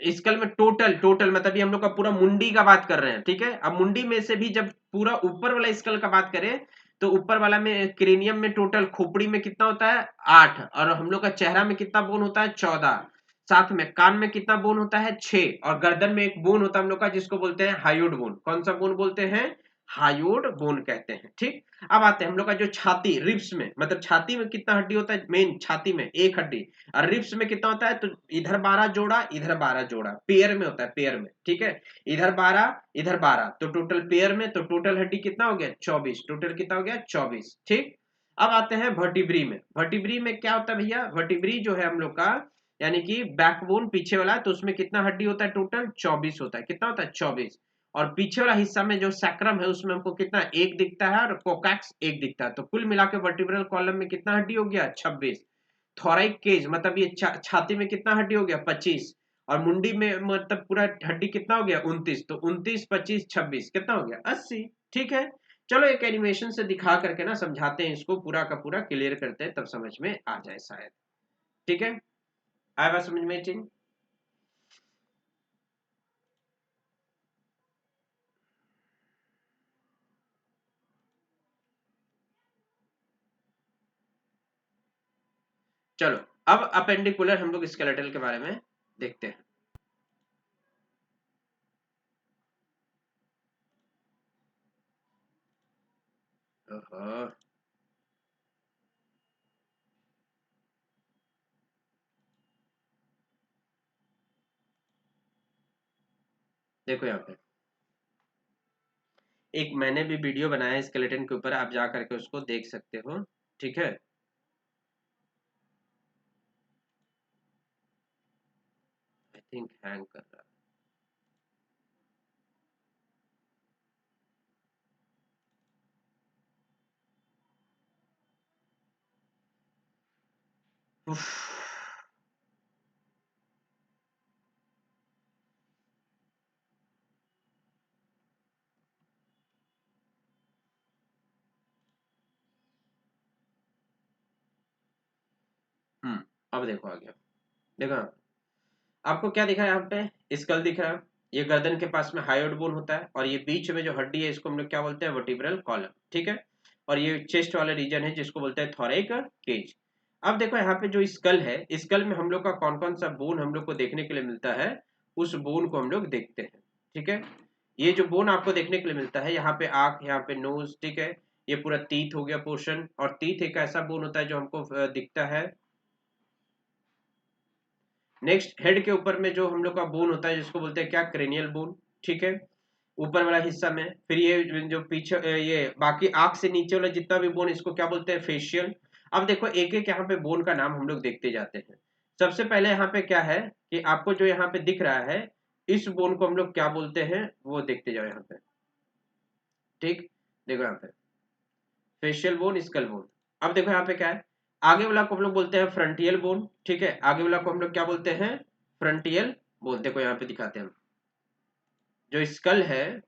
स्कल में टोटल टोटल मतलब ये हम लोग का पूरा मुंडी का बात कर रहे हैं। ठीक है, अब मुंडी में से भी जब पूरा ऊपर वाला स्कल का बात करें तो ऊपर वाला में क्रेनियम में टोटल खोपड़ी में कितना होता है? 8। और हम लोग का चेहरा में कितना बोन होता है? 14। साथ में कान में कितना बोन होता है? 6। और गर्दन में एक बोन होता है हम लोग का जिसको बोलते हैं हायोड बोन। कौन सा बोन बोलते हैं? हायोड बोन कहते हैं। ठीक, अब आते हैं हम लोग का जो छाती, रिब्स में, मतलब छाती में कितना हड्डी होता है? मेन छाती में एक हड्डी। और रिब्स में कितना होता है? तो इधर 12 जोड़ा, इधर 12 जोड़ा, पेयर में होता है, पेयर में। ठीक है, इधर 12 इधर 12, तो टोटल पेयर में, तो टोटल हड्डी कितना हो गया? 24। टोटल कितना हो गया? 24। ठीक, अब आते हैं वर्टिब्री में। वर्टिब्री में क्या होता है भैया? वर्टिब्री जो है हम लोग का यानी कि बैकबोन पीछे वाला, तो उसमें कितना हड्डी होता है? टोटल 24 होता है। कितना होता है? 24। और पीछे वाला हिस्सा में जो सैक्रम है उसमें हमको कितना? एक दिखता है, और कोकैक्स एक दिखता है। तो कुल मिलाकर वर्टिब्रल कॉलम में कितना हड्डी हो गया? 26। थोराइक केज मतलब ये छाती में कितना हड्डी हो गया? 25। और मुंडी में मतलब पूरा हड्डी कितना हो गया? 29। तो 29 25 26 कितना हो गया? 80। ठीक है, चलो एक एनिमेशन से दिखा करके ना समझाते हैं, इसको पूरा का पूरा क्लियर करते हैं, तब समझ में आ जाए शायद। ठीक है, आया बात समझ में? ठीक, चलो अब अपेंडिकुलर हम लोग स्केलेटल के बारे में देखते हैं। ओहो, देखो यहाँ पे एक मैंने भी वीडियो बनाया है स्केलेटन के ऊपर, आप जा करके उसको देख सकते हो। ठीक है, आई थिंक हैंग कर रहा है। उफ, अब देखो आ गया। देखो यहाँ, आपको क्या दिखा है? यहाँ पे स्कल दिख रहा है, ये गर्दन के पास में हायोड बोन होता है, और ये बीच में जो हड्डी है इसको हम लोग क्या बोलते हैं? Vertebral column. ठीक है, और ये चेस्ट वाला रीजन है जिसको बोलते हैं थोरैक केज। अब देखो यहाँ पे जो स्कल है, स्कल में हम लोग का कौन कौन सा बोन हम लोग को देखने के लिए मिलता है, उस बोन को हम लोग देखते हैं। ठीक है, ये जो बोन आपको देखने के लिए मिलता है, यहाँ पे आंख, यहाँ पे नोज, ठीक है, ये पूरा तीत हो गया पोर्शन। और तीत एक ऐसा बोन होता है जो हमको दिखता है। नेक्स्ट, हेड के ऊपर में जो हम लोग का बोन होता है जिसको बोलते हैं क्या? Cranial bone. ठीक है, ऊपर वाला हिस्सा में। फिर ये जो पीछे ये बाकी आंख से नीचे वाला जितना भी बोन, इसको क्या बोलते हैं? फेशियल। अब देखो एक एक यहाँ पे बोन का नाम हम लोग देखते जाते हैं। सबसे पहले यहाँ पे क्या है कि आपको जो यहाँ पे दिख रहा है, इस बोन को हम लोग क्या बोलते हैं वो देखते जाओ यहाँ पे। ठीक, देखो यहाँ पे फेशियल बोन, स्कल बोन। अब देखो यहाँ पे क्या है, आगे वाला को हम लोग बोलते हैं फ्रंटियल बोन। ठीक है, आगे वाला को हम लोग क्या बोलते हैं? फ्रंटियल बोन। देखो यहाँ पे दिखाते हैं हम, जो स्कल है,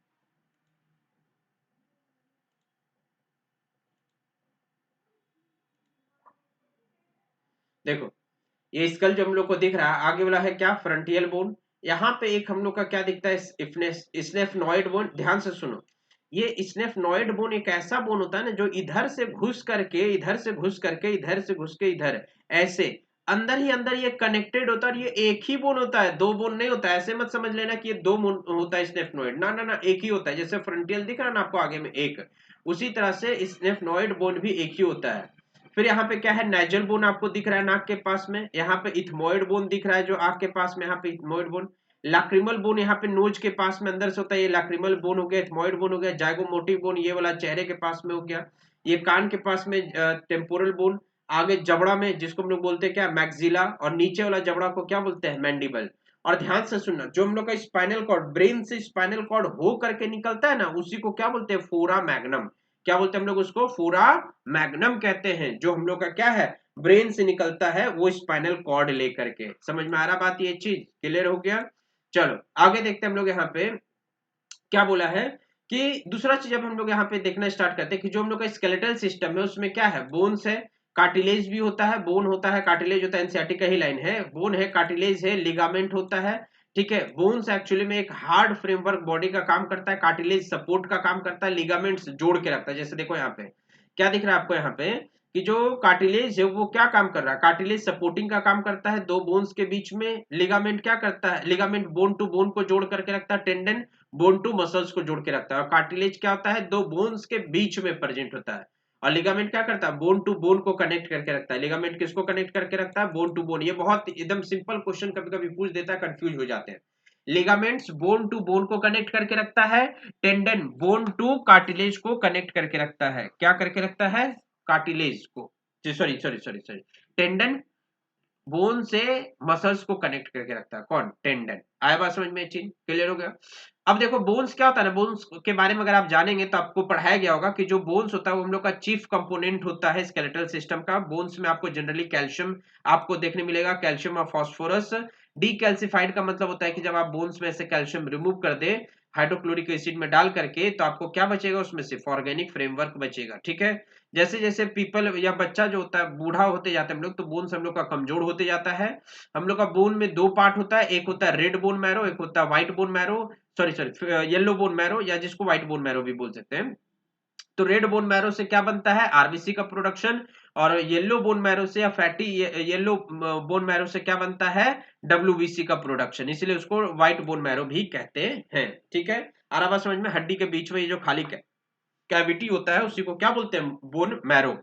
देखो ये स्कल जो हम लोग को दिख रहा है, आगे वाला है क्या? फ्रंटियल बोन। यहाँ पे एक हम लोग का क्या दिखता है? स्नेफनॉइड बोन। ध्यान से सुनो, ये स्नेफनॉइड बोन एक ऐसा बोन होता है ना जो इधर से घुस करके, इधर से घुस करके, इधर से घुस के इधर, ऐसे अंदर ही अंदर ये कनेक्टेड होता है और ये एक ही बोन होता है, दो बोन नहीं होता है। ऐसे मत समझ लेना कि ये दो बोन होता है स्नेफनोइड, ना ना ना, एक ही होता है। जैसे फ्रंटियल दिख रहा है ना आपको आगे में एक, उसी तरह से स्नेफनोइड बोन भी एक ही होता है। फिर यहाँ पे क्या है, नेजल बोन आपको दिख रहा है नाक के पास में, यहाँ पे इथमोइड बोन दिख रहा है जो आंख के पास में, यहाँ पे इथमोइड बोन। लैक्रिमल बोन यहाँ पे नोज के पास में अंदर से होता है, ये लैक्रिमल बोन हो गया, इथमोइड बोन हो गया। जाइगोमोटिव बोन ये वाला चेहरे के पास में हो गया। ये कान के पास में टेम्पोरल बोन। आगे जबड़ा में जिसको हम लोग बोलते हैं क्या, मैक्सिला, और नीचे वाला जबड़ा को क्या बोलते हैं, मैंडिबल। और ध्यान से सुनना, जो हम लोग का स्पाइनल कॉर्ड, ब्रेन से स्पाइनल कॉर्ड हो करके निकलता है ना, उसी को क्या बोलते हैं, फोरा मैग्नम। क्या बोलते हैं हम लोग उसको, फोरा मैग्नम कहते हैं। जो हम लोग का क्या है, ब्रेन से निकलता है वो स्पाइनल कॉर्ड लेकर के। समझ में आ रहा बात, ये चीज क्लियर हो गया। चलो आगे देखते हैं हम लोग यहाँ पे क्या बोला है कि दूसरा चीज अब हम लोग यहाँ पे देखना स्टार्ट करते हैं कि जो हम लोग का स्केलेटल सिस्टम है उसमें क्या है, बोन्स है, कार्टिलेज भी होता है, बोन होता है, कार्टिलेज होता है, एनसीईआरटी का ही लाइन है, बोन है, कार्टिलेज है, लिगामेंट होता है। ठीक है, बोन्स एक्चुअली में एक हार्ड फ्रेमवर्क बॉडी का काम करता है, कार्टिलेज सपोर्ट का काम करता है, लिगामेंट्स जोड़ के रखता है। जैसे देखो यहाँ पे क्या दिख रहा है आपको, यहाँ पे कि जो कार्टिलेज है वो क्या काम कर रहा है, कार्टिलेज सपोर्टिंग का काम करता है दो बोन्स के बीच में। लिगामेंट क्या करता है, लिगामेंट बोन टू बोन को जोड़ करके रखता है, टेंडन बोन टू मसल्स को जोड़ के रखता है। और कार्टिलेज क्या होता है, दो बोन्स के बीच में प्रेजेंट होता है। और लिगामेंट क्या करता है, बोन टू बोन को कनेक्ट करके रखता है। लिगामेंट किसको कनेक्ट करके रखता है, बोन टू बोन। ये बहुत एकदम सिंपल क्वेश्चन कभी कभी पूछ देता है, कंफ्यूज हो जाते हैं। लिगामेंट्स बोन टू बोन को कनेक्ट करके रखता है, टेंडन बोन टू कार्टिलेज को कनेक्ट करके रखता है। क्या करके रखता है, कार्टिलेज को, sorry sorry sorry sorry, tendon bone से मसल्स को कनेक्ट करके रखता है। कौन, टेंडन। आया बात समझ में, चीज क्लियर हो गया। अब देखो बोन्स क्या होता है ना, बोन्स के बारे में अगर आप जानेंगे तो आपको पढ़ाया गया होगा कि जो बोन्स होता है वो हम लोग का चीफ कंपोनेंट होता है स्केलेटल सिस्टम का। बोन्स में आपको जनरली कैल्शियम आपको देखने मिलेगा, कैल्शियम और फास्फोरस। डीकैल्सिफाइड का मतलब होता है कि जब आप बोन्स में से कैल्शियम रिमूव कर दे हाइड्रोक्लोरिक एसिड में डाल करके, तो आपको क्या बचेगा उसमें से, ऑर्गेनिक फ्रेमवर्क बचेगा। ठीक है, जैसे जैसे पीपल या बच्चा जो होता है बूढ़ा होते जाते हैं हम लोग, तो बोन्स हम लोग का कमजोर होते जाता है। हम लोग का बोन में दो पार्ट होता है, एक होता है रेड बोन मैरो, एक होता है white bone marrow, sorry sorry yellow bone marrow, या जिसको व्हाइट बोन मैरो भी बोल सकते हैं। तो रेड बोन मैरो से क्या बनता है, आरबीसी का प्रोडक्शन। और येलो बोन मैरो से या फैटी येलो बोन मैरो से क्या बनता है, डब्ल्यूबीसी का प्रोडक्शन। इसलिए उसको व्हाइट बोन मैरो भी कहते हैं। ठीक है, आ रहा बात समझ में, हड्डी के बीच में ये जो खाली कैविटी होता है उसी को क्या बोलते हैं, बोन मैरो।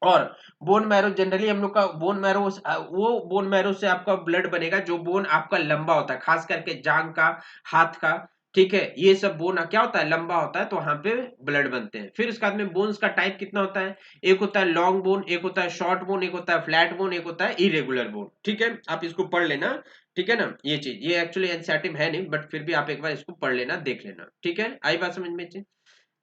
और बोन मैरो जनरली हम लोग का बोन मैरो वो बोन मैरो से आपका ब्लड बनेगा जो बोन आपका लंबा होता है, खास करके जांग का, हाथ का। ठीक है, ये सब बोन क्या होता है, लंबा होता है, तो वहां पे ब्लड बनते हैं। फिर उसके बाद में बोन्स का टाइप कितना होता है, एक होता है लॉन्ग बोन, एक होता है शॉर्ट बोन, एक होता है फ्लैट बोन, एक होता है इरेगुलर बोन। ठीक है, आप इसको पढ़ लेना। ठीक है ना, ये चीज ये एक्चुअली एनसीईआरटी में है नहीं, बट फिर भी आप एक बार इसको पढ़ लेना, देख लेना। ठीक है, आई बात समझ में, चीज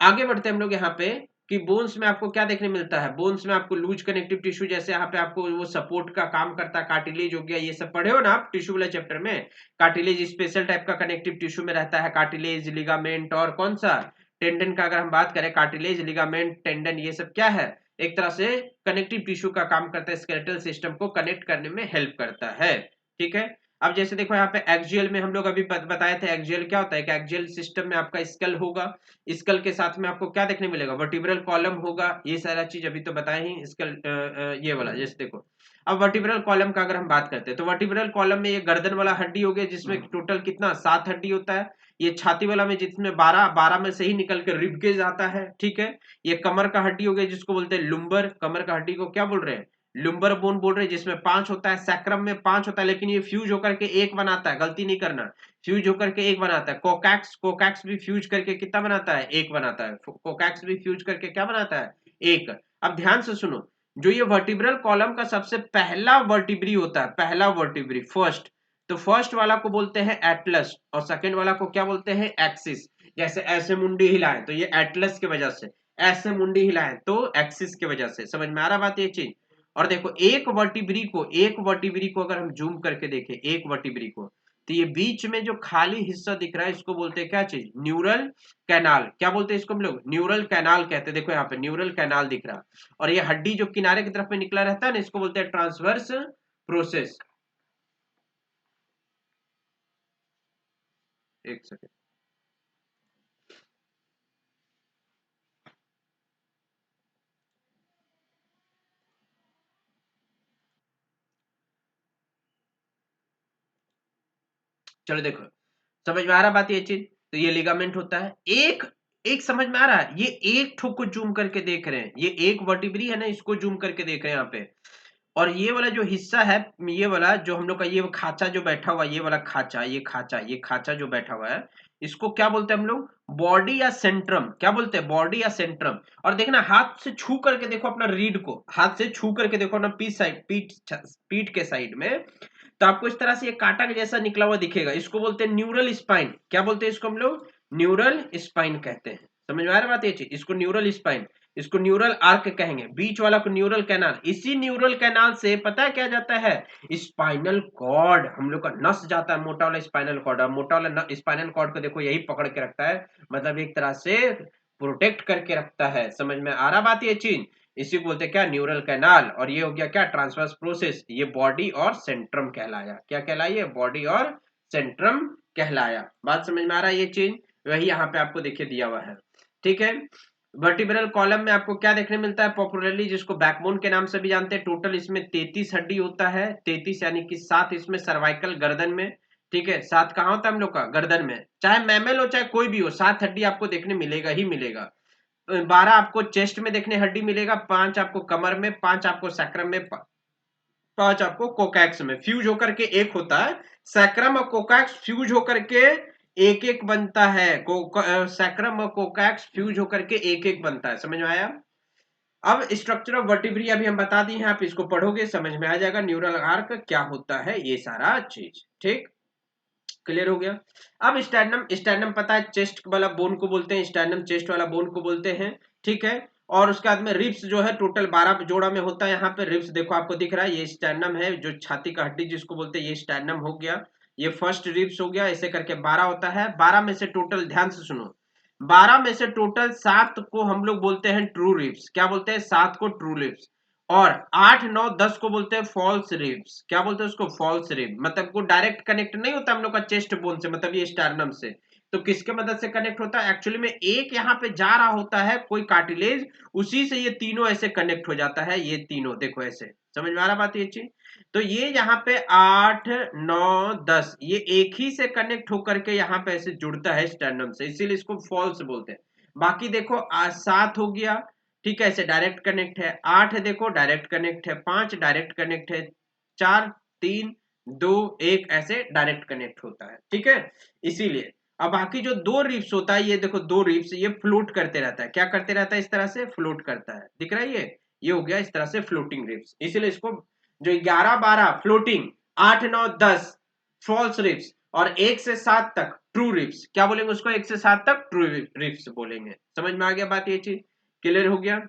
आगे बढ़ते हैं हम लोग यहाँ पे कि बोन्स में आपको क्या देखने मिलता है, बोन्स में आपको लूज कनेक्टिव टिश्यू, जैसे यहाँ पे आपको वो सपोर्ट का काम करता है, कार्टिलेज हो गया, ये सब पढ़े हो ना आप टिश्यू वाले चैप्टर में। कार्टिलेज स्पेशल टाइप का कनेक्टिव टिश्यू में रहता है, कार्टिलेज, लिगामेंट और कौन सा, टेंडन का अगर हम बात करें, कार्टिलेज, लिगामेंट, टेंडन, ये सब क्या है, एक तरह से कनेक्टिव टिश्यू का काम करता है, स्केलेटल सिस्टम को कनेक्ट करने में हेल्प करता है। ठीक है, अब जैसे देखो यहाँ पे एक्सियल में हम लोग अभी बताए थे, एक्सियल क्या होता है कि एक्सियल सिस्टम में आपका स्कल होगा, स्कल के साथ में आपको क्या देखने मिलेगा, वर्टिब्रल कॉलम होगा, ये सारा चीज अभी तो बताए ही, स्कल ये वाला। जैसे देखो अब वर्टिब्रल कॉलम का अगर हम बात करते हैं, तो वर्टिब्रल कॉलम में ये गर्दन वाला हड्डी हो गया जिसमें टोटल कितना 7 हड्डी होता है। ये छाती वाला में जिसमें 12 12 में से ही निकल के रिबकेज आता है। ठीक है, ये कमर का हड्डी हो गया जिसको बोलते हैं लुम्बर, कमर का हड्डी को क्या बोल रहे हैं, लुम्बर बोन बोल रहे हैं, जिसमें 5 होता है। सैक्रम में 5 होता है, लेकिन ये फ्यूज होकर के एक बनाता है, गलती नहीं करना, फ्यूज होकर के एक बनाता है। कोकैक्स, कोकैक्स भी फ्यूज करके कितना बनाता है, एक बनाता है। कोकैक्स भी फ्यूज करके क्या बनाता है, एक। अब ध्यान से सुनो, जो ये वर्टिब्रल कॉलम का सबसे पहला वर्टिब्री होता है, पहला वर्टिब्री, फर्स्ट, तो फर्स्ट वाला को बोलते हैं एटलस और सेकंड वाला को क्या बोलते हैं, एक्सिस। जैसे ऐसे मुंडी हिलाए तो ये एटलस की वजह से, ऐसे मुंडी हिलाए तो एक्सिस की वजह से। समझ में आ रहा बात ये चीज। और देखो एक वर्टिब्री को अगर हम जूम करके देखें, एक वर्टिब्री को, तो ये बीच में जो खाली हिस्सा दिख रहा है इसको बोलते हैं क्या चीज, न्यूरल कैनाल। क्या बोलते हैं इसको हम लोग, न्यूरल कैनाल कहते हैं। देखो यहाँ पे न्यूरल कैनाल दिख रहा है, और ये हड्डी जो किनारे की तरफ में निकला रहता है ना, इसको बोलते हैं ट्रांसवर्स प्रोसेस। एक सेकेंड, चलो देखो, समझ में आ रहा बात ये चीज। तो ये लिगामेंट होता है। एक एक समझ में आ रहा है, ये एक ठोक को जूम करके देख रहे हैं, ये एक वर्टिब्री है ना, इसको जूम करके देख रहे हैं यहाँ पे। और ये वाला जो हिस्सा है, ये वाला जो हम लोग का ये खांचा जो बैठा हुआ है, ये वाला खांचा, ये खांचा जो बैठा हुआ है, इसको क्या बोलते हैं हम लोग? बॉडी या सेंट्रम। क्या बोलते हैं? बॉडी या सेंट्रम। और देखना, हाथ से छू करके देखो अपना रीढ़ को, हाथ से छू करके देखो अपना पीठ साइड, पीठ के साइड में, तो आपको इस तरह से ये कांटा के जैसा निकला हुआ दिखेगा। इसको बोलते हैं न्यूरल स्पाइन। क्या बोलते हैं इसको हम लोग? न्यूरल स्पाइन कहते हैं। समझ में आ रहा बात ये चीज? इसको न्यूरल स्पाइन, इसको न्यूरल आर्क कहेंगे, बीच वाला को न्यूरल कैनाल। इसी न्यूरल कैनाल से पता है क्या जाता है? स्पाइनल कॉर्ड, हम लोग का नस जाता है, मोटा वाला स्पाइनल कॉर्ड। और मोटा वाला स्पाइनल कॉर्ड को देखो, यही पकड़ के रखता है, मतलब एक तरह से प्रोटेक्ट करके रखता है। समझ में आ रहा बात ये चीज? इसी को बोलते हैं क्या? Neural canal. और ये हो गया क्या? Transverse process. ये बॉडी और सेंट्रम कहलाया। क्या कहलाया? बॉडी और सेंट्रम कहलाया। बात समझ में आ रहा है ये चीज? वही यहाँ पे आपको देखिए दिया हुआ है, ठीक है। वर्टिब्रल कॉलम में आपको क्या देखने मिलता है? पॉपुलरली जिसको बैकबोन के नाम से भी जानते हैं। टोटल इसमें 33 हड्डी होता है, 33 यानी कि 7 इसमें सर्वाइकल गर्दन में, ठीक है। 7 कहाँ होता है हम लोग का? गर्दन में। चाहे मैमल हो चाहे कोई भी हो, 7 हड्डी आपको देखने मिलेगा ही मिलेगा। 12 आपको चेस्ट में देखने हड्डी मिलेगा, 5 आपको कमर में, 5 आपको सैक्रम में, 5 आपको कोकैक्स में। फ्यूज होकर के एक होता है, सैक्रम और कोकैक्स फ्यूज होकर के एक एक बनता है। सैक्रम और कोकैक्स फ्यूज होकर के एक एक बनता है। समझ में आया? अब स्ट्रक्चर ऑफ वर्टिब्री अभी हम बता दिए हैं, आप इसको पढ़ोगे समझ में आ जाएगा, न्यूरल आर्क क्या होता है, ये सारा चीज, ठीक। क्लियर हो गया। अब स्टैंडम, स्टैंडम पता है चेस्ट वाला बोन को बोलते हैं, स्टैंडम चेस्ट वाला बोन को बोलते हैं, ठीक है। और उसके बाद में रिब्स जो है टोटल 12 जोड़ा में होता है। यहाँ पे रिब्स देखो आपको दिख रहा है, ये स्टैंडम है, जो छाती का हड्डी जिसको बोलते हैं, ये स्टैंडम हो गया, ये फर्स्ट रिब्स हो गया। ऐसे करके 12 होता है। 12 में से टोटल, ध्यान से सुनो, 12 में से टोटल 7 को हम लोग बोलते हैं ट्रू रिब्स। क्या बोलते हैं? 7 को ट्रू रिब्स। और 8 9 10 को बोलते हैं फॉल्स रिब्स। क्या बोलते हैं उसको? False rib. मतलब को डायरेक्ट कनेक्ट नहीं होता हम लोग का चेस्ट बोन से, मतलब ये स्टर्नम से। तो किसके मदद से कनेक्ट होता है? एक्चुअली में एक यहाँ पे जा रहा होता है कोई कार्टिलेज, उसी से ये तीनों ऐसे कनेक्ट हो जाता है। ये तीनों देखो ऐसे, समझ में आ रहा बात ये चीज? तो ये यहाँ पे 8 9 10 ये एक ही से कनेक्ट होकर के यहाँ पे ऐसे जुड़ता है स्टर्नम से, इसीलिए इसको फॉल्स बोलते हैं। बाकी देखो 7 हो गया, ठीक है, ऐसे डायरेक्ट कनेक्ट है। 8 है देखो, डायरेक्ट कनेक्ट है। 5 डायरेक्ट कनेक्ट है। 4 3 2 1 ऐसे डायरेक्ट कनेक्ट होता है, ठीक है। इसीलिए अब बाकी जो 2 रिब्स होता है, ये देखो 2 रिब्स, ये फ्लोट करते रहता है। क्या करते रहता है? इस तरह से फ्लोट करता है, दिख रहा है ये हो गया इस तरह से फ्लोटिंग रिब्स। इसीलिए इसको जो 11 12 फ्लोटिंग, 8 9 10 फॉल्स रिब्स, और 1 से 7 तक ट्रू रिब्स। क्या बोलेंगे उसको? 1 से 7 तक ट्रू रिब्स बोलेंगे। समझ में आ गया बात ये चीज? क्लियर हो गया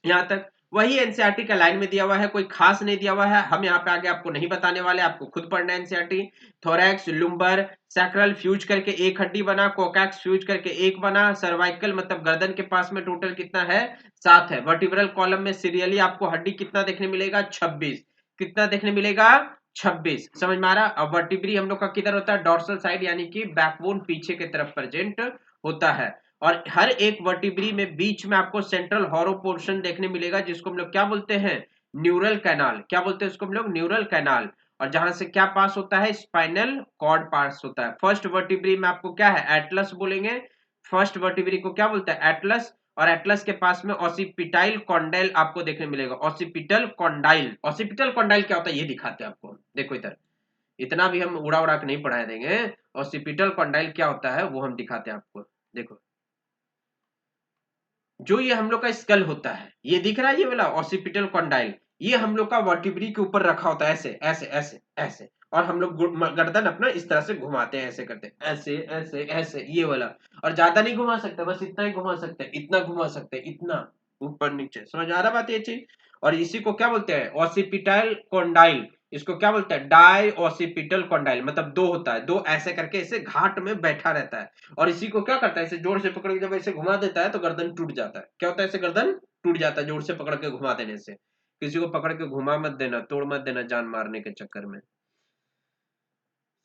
यहां तक? वही एनसीईआरटी का लाइन में दिया हुआ है, कोई खास नहीं दिया हुआ है। हम यहाँ पे आगे आपको नहीं बताने वाले, आपको खुद पढ़ना है NCERT. Thorax, lumbar, sacral fuse करके एक हड्डी बना, कोकैक्स फ्यूज करके एक बना, सर्वाइकल मतलब गर्दन के पास में टोटल कितना है? 7 है। वर्टिब्रल कॉलम में सीरियली आपको हड्डी कितना देखने मिलेगा? 26। कितना देखने मिलेगा? 26। समझ में आ रहा? अब वर्टिब्री हम लोग का किधर होता है? डॉर्सल साइड, यानी कि बैकबोन पीछे की तरफ प्रेजेंट होता है। और हर एक वर्टिब्री में बीच में आपको सेंट्रल हॉरो पोर्शन देखने मिलेगा, जिसको हम लोग क्या बोलते हैं? Neural canal. क्या बोलते हैं उसको हम लोग? Neural canal. और जहां से क्या पास होता है? स्पाइनल कॉर्ड पास होता है। फर्स्ट वर्टिब्री में आपको क्या है? एटलस बोलेंगे। फर्स्ट वर्टिब्री को क्या बोलते हैं? एटलस। और एटलस के पास में ऑसिपिटाइल कॉन्डाइल आपको देखने मिलेगा। ऑसिपिटल कॉन्डाइल, ऑसिपिटल कॉन्डाइल क्या होता है ये दिखाते हैं आपको, देखो इधर। इतना भी हम उड़ा उड़ा के नहीं पढ़ा देंगे। ऑसिपिटल कॉन्डाइल क्या होता है वो हम दिखाते हैं आपको, देखो। जो ये हम लोग का स्कल होता है, ये दिख रहा है, ये वाला ऑसिपिटल कॉन्डाइल, ये हम लोग का वर्टिब्री के ऊपर रखा होता है, ऐसे ऐसे ऐसे ऐसे। और हम लोग गर्दन अपना इस तरह से घुमाते हैं, ऐसे करते हैं, ऐसे ऐसे ऐसे, ये वाला। और ज्यादा नहीं घुमा सकते, बस इतना ही घुमा सकते हैं, इतना घुमा सकते हैं, इतना ऊपर नीचे। समझ आ रहा बात ये चीज? और इसी को क्या बोलते हैं? Occipital condyle. इसको क्या बोलते हैं? Di occipital condyle. मतलब दो होता है, दो ऐसे करके ऐसे घाट में बैठा रहता है। और इसी को क्या करता है? इसे जोर से पकड़ के जब ऐसे घुमा देता है तो गर्दन टूट जाता है। क्या होता है? ऐसे गर्दन टूट जाता है जोर से पकड़ के घुमा देने से। किसी को पकड़ के घुमा मत देना, तोड़ मत देना जान मारने के चक्कर में।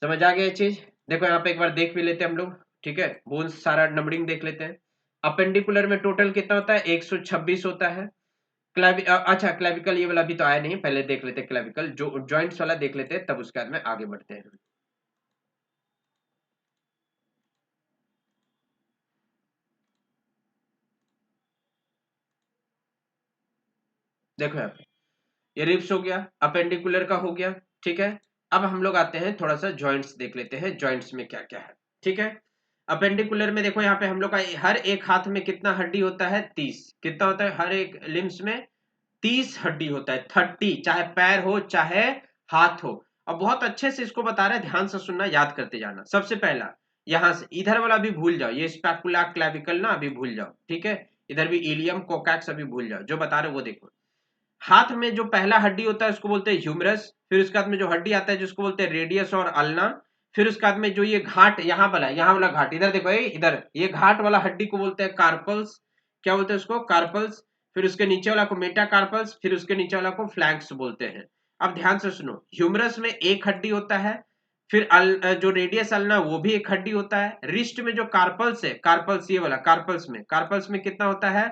समझ आ गया ये चीज? देखो यहाँ पे एक बार देख भी लेते हैं हम लोग, ठीक है। बोन्स सारा नंबरिंग देख लेते हैं। अपेंडिकुलर में टोटल कितना होता है? 126 होता है। अच्छा क्लेविकल ये वाला भी तो आया नहीं, पहले देख लेते हैं क्लेविकल, जो जॉइंट्स वाला देख लेते हैं, तब उसके बाद में आगे बढ़ते हैं। देखो यहाँ पे ये रिब्स हो गया, अपेंडिकुलर का हो गया, ठीक है। अब हम लोग आते हैं थोड़ा सा जॉइंट्स देख लेते हैं, जॉइंट्स में क्या क्या है, ठीक है। अपेंडिकुलर में देखो यहाँ पे हम लोग का हर एक हाथ में कितना हड्डी होता है, 30। कितना होता है हर एक लिम्स में, 30 हड्डी होता है, 30, चाहे पैर हो चाहे हाथ हो। और बहुत अच्छे से इसको बता रहे हैं, ध्यान से सुनना, याद करते जाना। सबसे पहला यहां से इधर वाला भी भूल जाओ, ये स्पैकुला क्लेविकल ना अभी भूल जाओ, ठीक है। इधर भी इलियम कोकैक्स अभी भूल जाओ, जो बता रहे वो देखो। हाथ में जो पहला हड्डी होता है उसको बोलते हैं ह्यूमरस, फिर उसके बाद में जो हड्डी आता है जिसको बोलते हैं रेडियस और अल्ना, फिर उसके बाद में जो ये घाट यहाँ वाला घाट, इधर देखो इधर ये घाट वाला हड्डी को बोलते हैं कार्पल्स। क्या बोलते हैं उसको, कार्पल्स। फिर उसके नीचे वाला को मेटा कार्पल्स, फिर उसके नीचे वाला को फ्लैंक्स बोलते हैं। अब ध्यान से सुनो, ह्यूमरस में एक हड्डी होता है, फिर जो रेडियस अल्ना वो भी एक हड्डी होता है। रिस्ट में जो कार्पल्स है, कार्पल्स ये वाला, कार्पल्स में कितना होता है,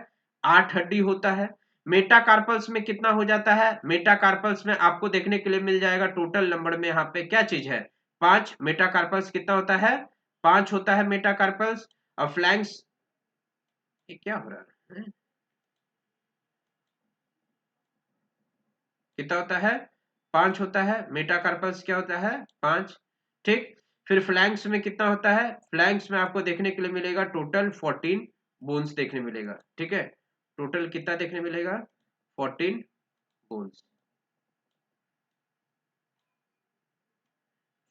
8 हड्डी होता है। मेटाकार्पल्स में कितना हो जाता है, मेटाकार्पल्स में आपको देखने के लिए मिल जाएगा टोटल नंबर में यहाँ पे क्या चीज है, 5। मेटाकार्पल्स कितना होता है, 5 होता है मेटाकार्पल्स। और फ्लैंक्स, ये क्या हो रहा है, कितना होता है, 5 होता है। मेटाकार्पल्स क्या होता है, 5, ठीक। फिर फ्लैंक्स में कितना होता है, फ्लैंक्स में आपको देखने के लिए मिलेगा टोटल 14 बोन्स देखने मिलेगा, ठीक है। टोटल कितना देखने मिलेगा, 14 बोन्स।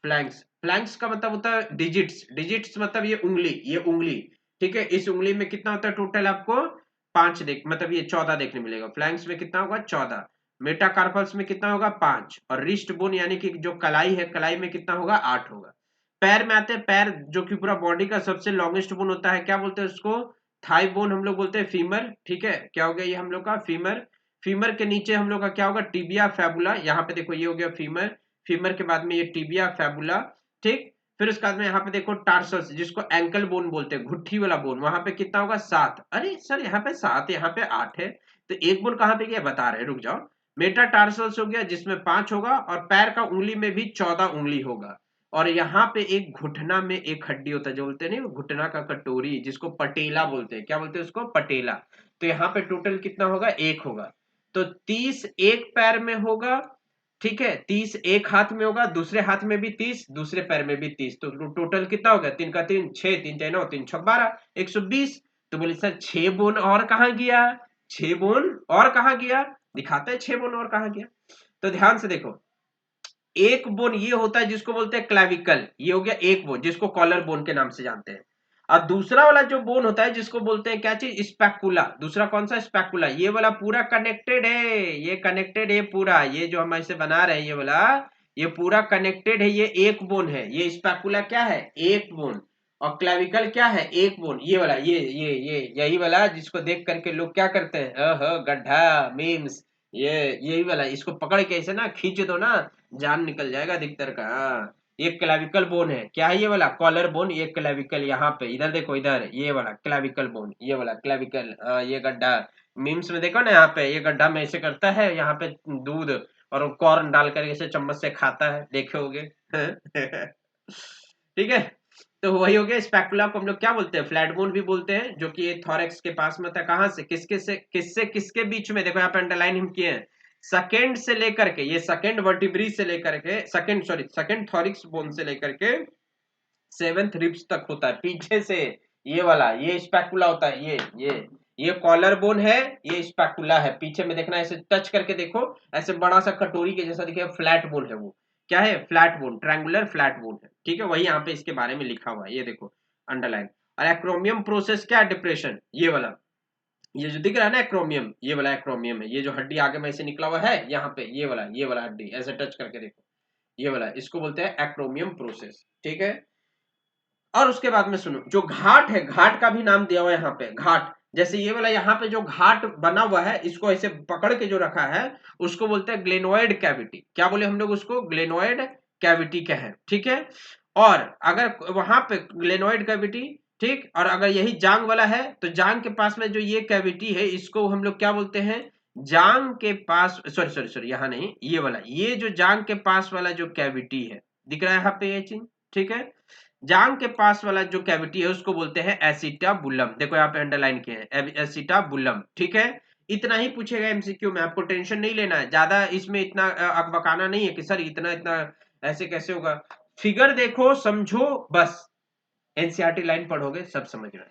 फ्लैंक्स, फ्लैंक्स का मतलब होता है डिजिट्स, डिजिट्स मतलब ये उंगली, ठीक है। इस उंगली में कितना होता है टोटल आपको, 5 देख मतलब ये 14 देखने मिलेगा। फ्लैंक्स में कितना होगा, 14। मेटाकार्पल्स में कितना होगा, 5। और रिस्ट बोन यानी कि जो कलाई है, कलाई में कितना होगा, 8 होगा। पैर में आते हैं, पैर जो कि पूरा बॉडी का सबसे लॉन्गेस्ट बोन होता है, क्या बोलते हैं उसको, थाई बोन हम लोग बोलते हैं, फीमर, ठीक है। क्या हो गया ये हम लोग का फीमर। फीमर के नीचे हम लोग का क्या होगा, टिबिया फैबुला। यहाँ पे देखो ये हो गया फीमर, फीमर के बाद में ये टिबिया फैबुला, ठीक। फिर उसके बाद में यहाँ पे देखो टार्सस, जिसको एंकल बोन बोलते हैं, घुट्टी वाला बोन, वहां पे कितना होगा, 7। अरे सर यहाँ पे 7, यहाँ पे 8 है, तो एक बोन कहाँ पे गया बता रहे, रुक जाओ। मेटा टार्सल्स हो गया जिसमें 5 होगा, और पैर का उंगली में भी 14 उंगली होगा। और यहाँ पे एक घुटना में एक हड्डी होता है, जो बोलते हैं नहीं घुटना का कटोरी, जिसको पटेला बोलते हैं। क्या बोलते हैं उसको, पटेला। तो यहाँ पे टोटल कितना होगा, 1 होगा। तो 30 एक पैर में होगा, ठीक है। 30 एक हाथ में होगा, दूसरे हाथ में भी 30, दूसरे पैर में भी 30। तो टोटल कितना हो गया, 3 का 3 6, 3 6 9, 3 6 12, 120। तो बोले सर 6 बोन और कहाँ गया, 6 बोन और कहाँ गया, दिखाते हैं 6 बोन और कहाँ गया। तो ध्यान से देखो, एक बोन ये होता है जिसको बोलते हैं क्लैविकल, ये हो गया एक बोन जिसको कॉलर बोन के नाम से जानते हैं। और दूसरा वाला जो बोन होता है जिसको बोलते हैं क्या चीज, स्पैकुला। दूसरा कौन सा, स्पैकुला। ये वाला पूरा कनेक्टेड है, ये कनेक्टेड है पूरा, ये जो हम ऐसे बना रहे हैं ये वाला, ये पूरा कनेक्टेड है, ये एक बोन है। ये स्पैकुला क्या है, एक बोन। और क्लैविकल क्या है, एक बोन। ये वाला ये यही वाला जिसको देख करके लोग क्या करते हैं, गड्ढा मीम्स, ये यही वाला, इसको पकड़ के ऐसे ना खींच दो ना, जान निकल जाएगा अधिकतर का। हाँ, ये क्लेविकल बोन है, क्या है ये वाला, कॉलर बोन। ये क्लेविकल, यहाँ पे इधर देखो, इधर ये वाला क्लेविकल बोन, ये वाला क्लेविकल। ये गड्ढा, मीम्स में देखो ना, यहाँ पे ये गड्ढा में ऐसे करता है, यहाँ पे दूध और कॉर्न डाल कर ऐसे चम्मच से खाता है, देखे होगे। ठीक है। तो वही हो गया, स्पैकुला को हम लोग क्या बोलते हैं, फ्लैट बोन भी बोलते हैं, जो कि ये थॉरेक्स के पास में होता है। कहाँ से, किसके बीच में, देखो यहाँ पे अंडरलाइन हम किए हैं, सेकेंड से लेकर के, ये सेकेंड वर्टिब्री से लेकर के, सेकेंड थॉरिक्स बोन से लेकर के 7th रिब्स तक होता है पीछे से। ये वाला ये स्पैकुला होता है, ये कॉलर बोन है, ये स्पैकुला है। पीछे में देखना, ऐसे टच करके देखो, ऐसे बड़ा सा कटोरी के जैसा दिखेगा, फ्लैट बोन है वो। क्या है, flat bone, triangular flat bone है, ठीक है। वही यहाँ पे इसके बारे में लिखा हुआ है, ये देखो अंडरलाइन। और एक्रोमियम प्रोसेस क्या है, डिप्रेशन, ये वाला, ये जो दिख रहा है ना एक्रोमियम, ये वाला एक्रोमियम है। ये जो हड्डी आगे में ऐसे निकला हुआ है यहाँ पे, ये वाला हड्डी, ऐसे टच करके देखो, ये वाला, इसको बोलते हैं एक्रोमियम प्रोसेस, ठीक है। और उसके बाद में सुनो, जो घाट है, घाट का भी नाम दिया हुआ है यहाँ पे, घाट। जैसे ये वाला यहाँ पे जो घाट बना हुआ है, इसको ऐसे पकड़ के जो रखा है, उसको बोलते हैं ग्लेनोइड कैविटी। क्या बोले हम लोग उसको, ग्लेनोइड कैविटी कहें, ठीक है। और अगर वहां पे ग्लेनोइड कैविटी, ठीक, और अगर यही जांग वाला है, तो जांग के पास में जो ये कैविटी है, इसको हम लोग क्या बोलते हैं, जांग के पास, सॉरी यहाँ नहीं, ये वाला, ये जो जांग के पास वाला जो कैविटी है, दिख रहा है यहाँ पे ये चीज, ठीक है। जांग के पास वाला जो कैविटी है उसको बोलते हैं एसिटाबुलम। देखो यहाँ पे अंडरलाइन किए हैं, एसिटाबुलम, ठीक है। इतना ही पूछेगा एमसीक्यू में, आपको टेंशन नहीं लेना है, ज्यादा इसमें इतना अकबकाना नहीं है कि सर इतना इतना ऐसे कैसे होगा। फिगर देखो समझो बस, एनसीईआरटी लाइन पढ़ोगे सब समझ में।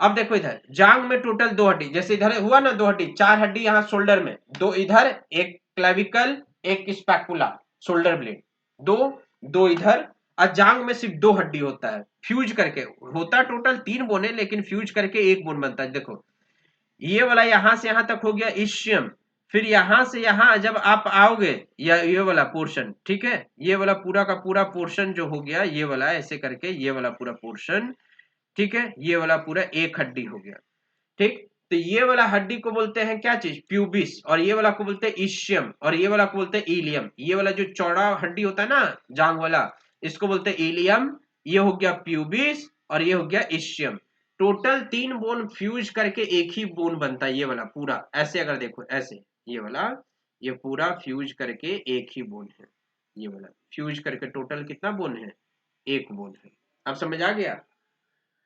अब देखो इधर जांग में टोटल 2 हड्डी, जैसे इधर हुआ ना 2 हड्डी, 4 हड्डी यहाँ शोल्डर में, 2 इधर, एक क्लेविकल, एक स्पैकुला शोल्डर ब्लेड, 2 2 इधर। और जांग में सिर्फ 2 हड्डी होता है, फ्यूज करके होता टोटल 3 बोन है, लेकिन फ्यूज करके 1 बोन बनता है। देखो ये वाला यहां से यहां तक हो गया इशियम, फिर यहां से यहां जब आप आओगे ये वाला पोर्शन, ठीक है, ये वाला पूरा का पूरा पोर्शन जो हो गया ये वाला, ऐसे करके ये वाला पूरा पोर्शन, ठीक है, ये वाला पूरा एक हड्डी हो गया। ठीक, तो ये वाला हड्डी को बोलते हैं क्या चीज, प्यूबिस, और ये वाला को बोलते हैं इशियम, और ये वाला को बोलते हैं इलियम। ये वाला जो चौड़ा हड्डी होता है ना जांग वाला, इसको बोलते हैं इलियम, ये हो गया प्यूबिस, और ये हो गया इशियम। टोटल 3 बोन फ्यूज करके एक ही बोन बनता है, ये वाला पूरा ऐसे अगर देखो ऐसे, ये वाला ये पूरा फ्यूज करके एक ही बोन है, ये वाला फ्यूज करके टोटल कितना बोन है, एक बोन है। अब समझ आ गया,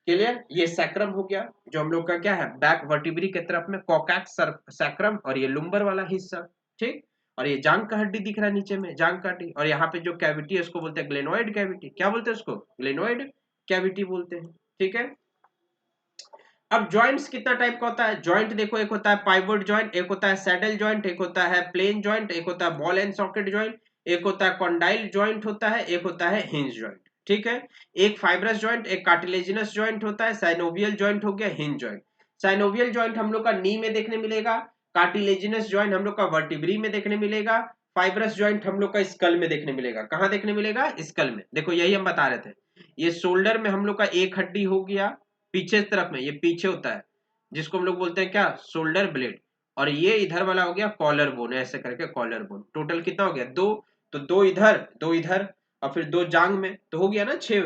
क्लियर। ये सैक्रम हो गया जो हम लोग का क्या है, बैक वर्टिब्री के तरफ में कॉकैक्स सैक्रम, और ये लुम्बर वाला हिस्सा, ठीक। और ये जांग का हड्डी दिख रहा है नीचे में, जांग का हड्डी, और यहाँ पे जो कैविटी है उसको बोलते हैं ग्लेनोइड कैविटी। क्या बोलते हैं उसको, ग्लेनोइड कैविटी बोलते हैं, ठीक है। अब जॉइंट्स कितना टाइप का होता है, जॉइंट देखो, एक होता है पाइवोट जॉइंट, एक होता है सैडल जॉइंट, एक होता है प्लेन जॉइंट, एक होता है बॉल एंड सॉकेट जॉइंट, एक होता है कॉन्डाइल जॉइंट होता है, एक होता है हिंज जॉइंट, ठीक है। एक फाइब्रस जॉइंट, एक कार्टिलेजिनस जॉइंट होता है, साइनोवियल जॉइंट हो गया, हिंज जॉइंट। साइनोवियल जॉइंट हम लोग का नी में देखने मिलेगा, कार्टिलेजिनस जॉइंट हम लोग का वर्टिब्री में देखने मिलेगा, फाइब्रस जॉइंट हम लोग का स्कल में देखने मिलेगा। कहाँ देखने मिलेगा, स्कल में। देखो यही हम बता रहे थे, ये शोल्डर में हम लोग का एक हड्डी हो गया पीछे तरफ में, ये पीछे होता है जिसको हम लोग बोलते हैं क्या, शोल्डर ब्लेड। और ये इधर वाला हो गया कॉलर बोन, ऐसे करके कॉलर बोन। टोटल कितना हो गया, 2, तो 2 इधर 2 इधर, और फिर 2 जांग में, तो हो गया ना 6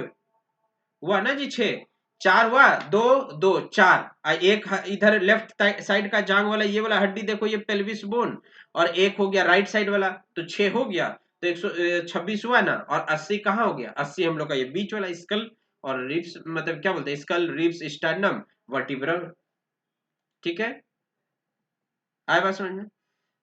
हुआ ना जी, 6 4 हुआ, 2 2 4, एक इधर लेफ्ट साइड का जांग वाला ये वाला हड्डी देखो, ये पेल्विस बोन, और एक हो गया राइट साइड वाला, तो 6 हो गया, तो 126 हुआ ना। और 80 कहाँ हो गया, 80 हम लोग का ये बीच वाला स्कल और रिब्स, मतलब क्या बोलते हैं, स्कल रिब्स स्टर्नम वर्टिब्रल, ठीक है। आए बात समझ में।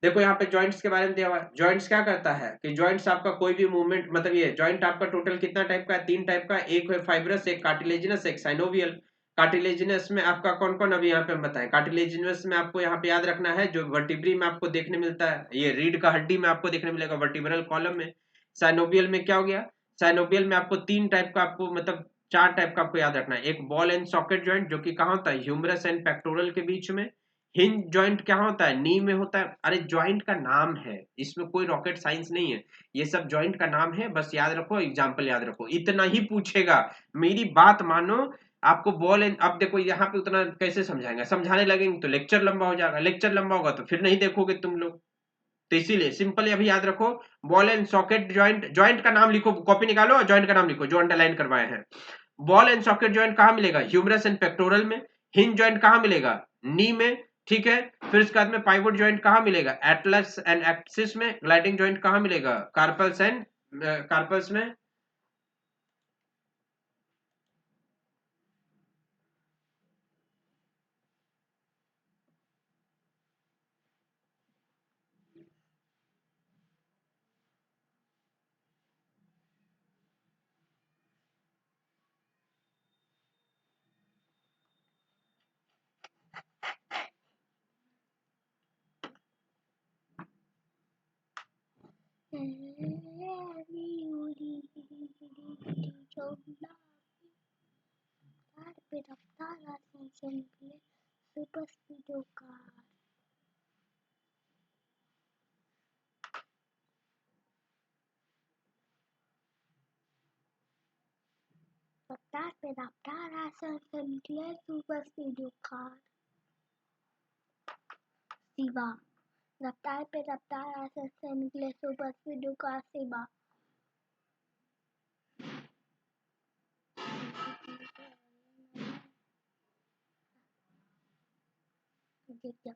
देखो यहाँ पे जॉइंट्स के बारे में दिया हुआ है, जॉइंट्स क्या करता है कि जॉइंट्स आपका कोई भी मूवमेंट, मतलब ये जॉइंट आपका टोटल कितना टाइप का है, 3 टाइप का, एक है फाइब्रस, एक कार्टिलेजिनस, एक साइनोवियल। कार्टिलेजिनस में आपका कौन कौन, अभी यहाँ पे हम बताएं। कार्टिलेजिनस में आपको यहाँ पे याद रखना है, जो वर्टिब्री में आपको देखने मिलता है, ये रीढ़ का हड्डी में आपको देखने मिलेगा वर्टिब्रल कॉलम में। साइनोवियल में क्या हो गया, साइनोवियल में आपको 3 टाइप का, आपको मतलब 4 टाइप का आपको याद रखना है। एक बॉल एंड सॉकेट जॉइंट जो कि कहाँ होता है, ह्यूमरस एंड पेक्टोरल के बीच में। हिंज जॉइंट क्या होता है, नी में होता है। अरे जॉइंट का नाम है, इसमें कोई रॉकेट साइंस नहीं है, ये सब जॉइंट का नाम है, बस याद रखो, एग्जांपल याद रखो, इतना ही पूछेगा। मेरी बात मानो, आपको बॉल एंड, अब देखो यहाँ पे उतना कैसे समझाएंगे, समझाने लगेंगे तो लेक्चर लंबा हो जाएगा, लेक्चर लंबा होगा तो फिर नहीं देखोगे तुम लोग। तो इसीलिए सिंपल अभी याद रखो, ball and socket joint, joint का नाम लिखो, कॉपी निकालो और जॉइंट का नाम लिखो जो अंडरलाइन करवाए हैं। बॉल एंड सॉकेट जॉइंट कहाँ मिलेगा, ह्यूमरस एंड पेक्टोरल में। हिंज जॉइंट कहाँ मिलेगा, नी में, ठीक है। फिर उसके बाद में पाइवोट जॉइंट कहाँ मिलेगा, एटलस एंड एक्सिस में। ग्लाइडिंग जॉइंट कहाँ मिलेगा, कार्पल्स एंड कार्पल्स में। सुपर स्पीडो कार, रफ्तार पे रफ्तार आसान निकले सुपर स्पीडो कार। शिवा, रफ्तार पे रफ्तार आसान निकले सुपर स्पीडो कार। शिवा, मुझे क्या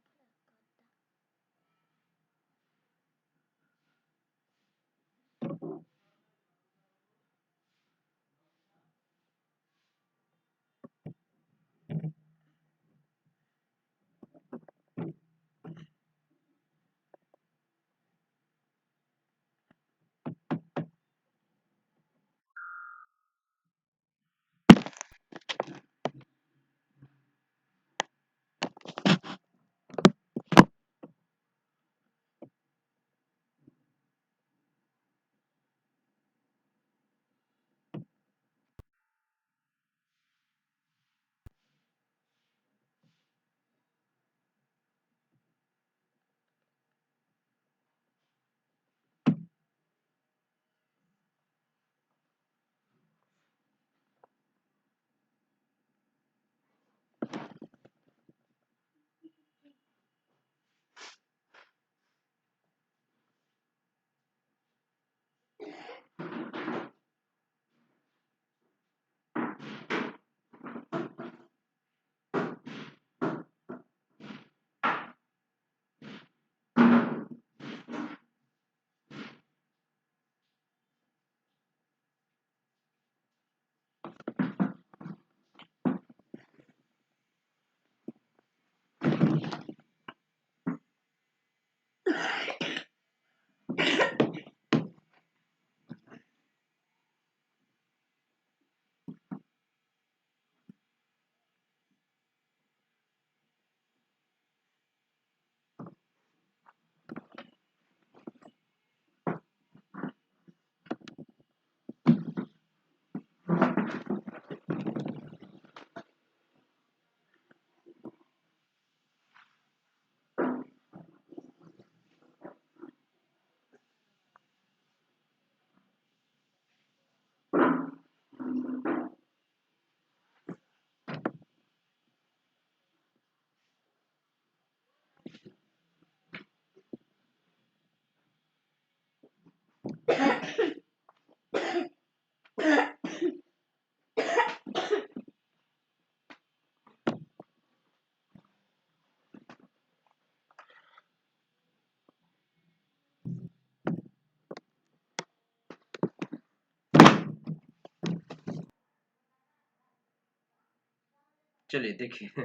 चलिए देखिए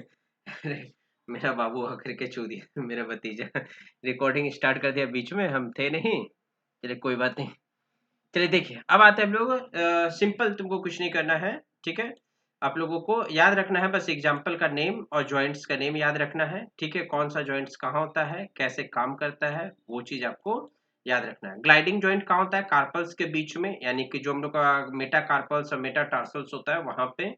अरे मेरा बाबू आकर के छू दिया मेरा भतीजा रिकॉर्डिंग स्टार्ट कर दिया बीच में, हम थे नहीं। चलिए कोई बात नहीं। चलिए देखिए अब आते हैं हम लोग, सिंपल तुमको कुछ नहीं करना है, ठीक है। आप लोगों को याद रखना है बस एग्जाम्पल का नेम और जॉइंट्स का नेम याद रखना है, ठीक है। कौन सा जॉइंट्स कहाँ होता है, कैसे काम करता है, वो चीज आपको याद रखना है। ग्लाइडिंग जॉइंट कहाँ होता है, कार्पल्स के बीच में, यानी कि जो हम लोग का मेटा कार्पल्स और मेटा टार्सल्स होता है वहां पे,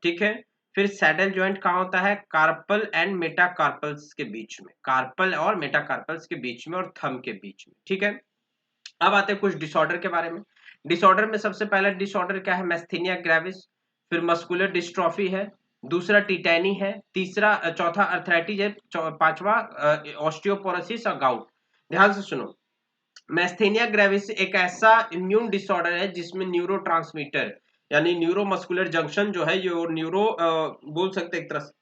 ठीक है। फिर सैडल जॉइंट कहाँ होता है, कार्पल एंड मेटा कार्पल्स के बीच में, कार्पल और मेटा कार्पल्स के बीच में और थंब के बीच में, ठीक है। अब आते हैं कुछ डिसऑर्डर के बारे में। डिसऑर्डर में सबसे पहला डिसऑर्डर क्या है, मैस्थीनिया ग्रेविस। फिर मस्कुलर डिस्ट्रॉफी है। दूसरा टिटैनी है। तीसरा चौथा अर्थराइटिस है। पांचवा ऑस्टियोपोरोसिस और गाउट। ध्यान से सुनो। मैस्थीनिया ग्रेविस एक ऐसा इम्यून डिसऑर्डर है जिसमें न्यूरोट्रांसमीटर यानी न्यूरोमस्कुलर जंक्शन जो है, ये न्यूरो बोल सकते एक तरह से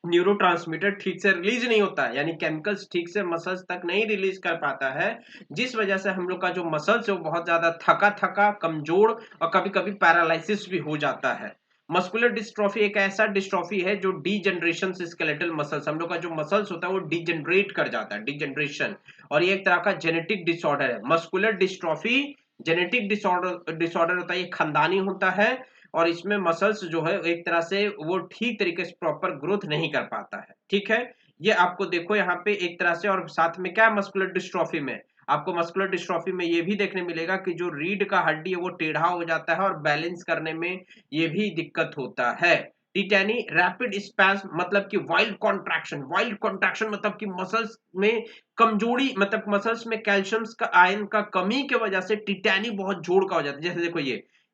न्यूरोट्रांसमीटर ठीक से रिलीज नहीं होता है, यानी केमिकल्स ठीक से मसल्स तक नहीं रिलीज कर पाता है, जिस वजह से हम लोग का जो मसल्स है वो बहुत ज्यादा थका थका, कमजोर और कभी कभी पैरालिसिस भी हो जाता है। मस्कुलर डिस्ट्रॉफी एक ऐसा डिस्ट्रॉफी है जो डीजनरेशन से स्केलेटल मसल्स, हम लोग का जो मसल्स होता है वो डीजनरेट कर जाता है, डीजनरेशन। और ये एक तरह का जेनेटिक डिसऑर्डर है। मस्कुलर डिस्ट्रॉफी जेनेटिक डिसऑर्डर होता है, ये खानदानी होता है। और इसमें मसल्स जो है एक तरह से वो ठीक तरीके से प्रॉपर ग्रोथ नहीं कर पाता है, ठीक है। ये आपको देखो यहाँ पे एक तरह से, और साथ में क्या है मस्कुलर डिस्ट्रॉफी में, आपको मस्कुलर डिस्ट्रॉफी में ये भी देखने मिलेगा कि जो रीढ़ का हड्डी है वो टेढ़ा हो जाता है और बैलेंस करने में ये भी दिक्कत होता है। टिटैनी रैपिड स्पैस्म मतलब कि वाइल्ड कॉन्ट्रैक्शन, वाइल्ड कॉन्ट्रैक्शन मतलब कि मसल्स में कमजोरी, मतलब मसल्स में कैल्शियम का आयन का कमी की वजह से टिटैनी बहुत जोड़ का हो जाता है। जैसे देखो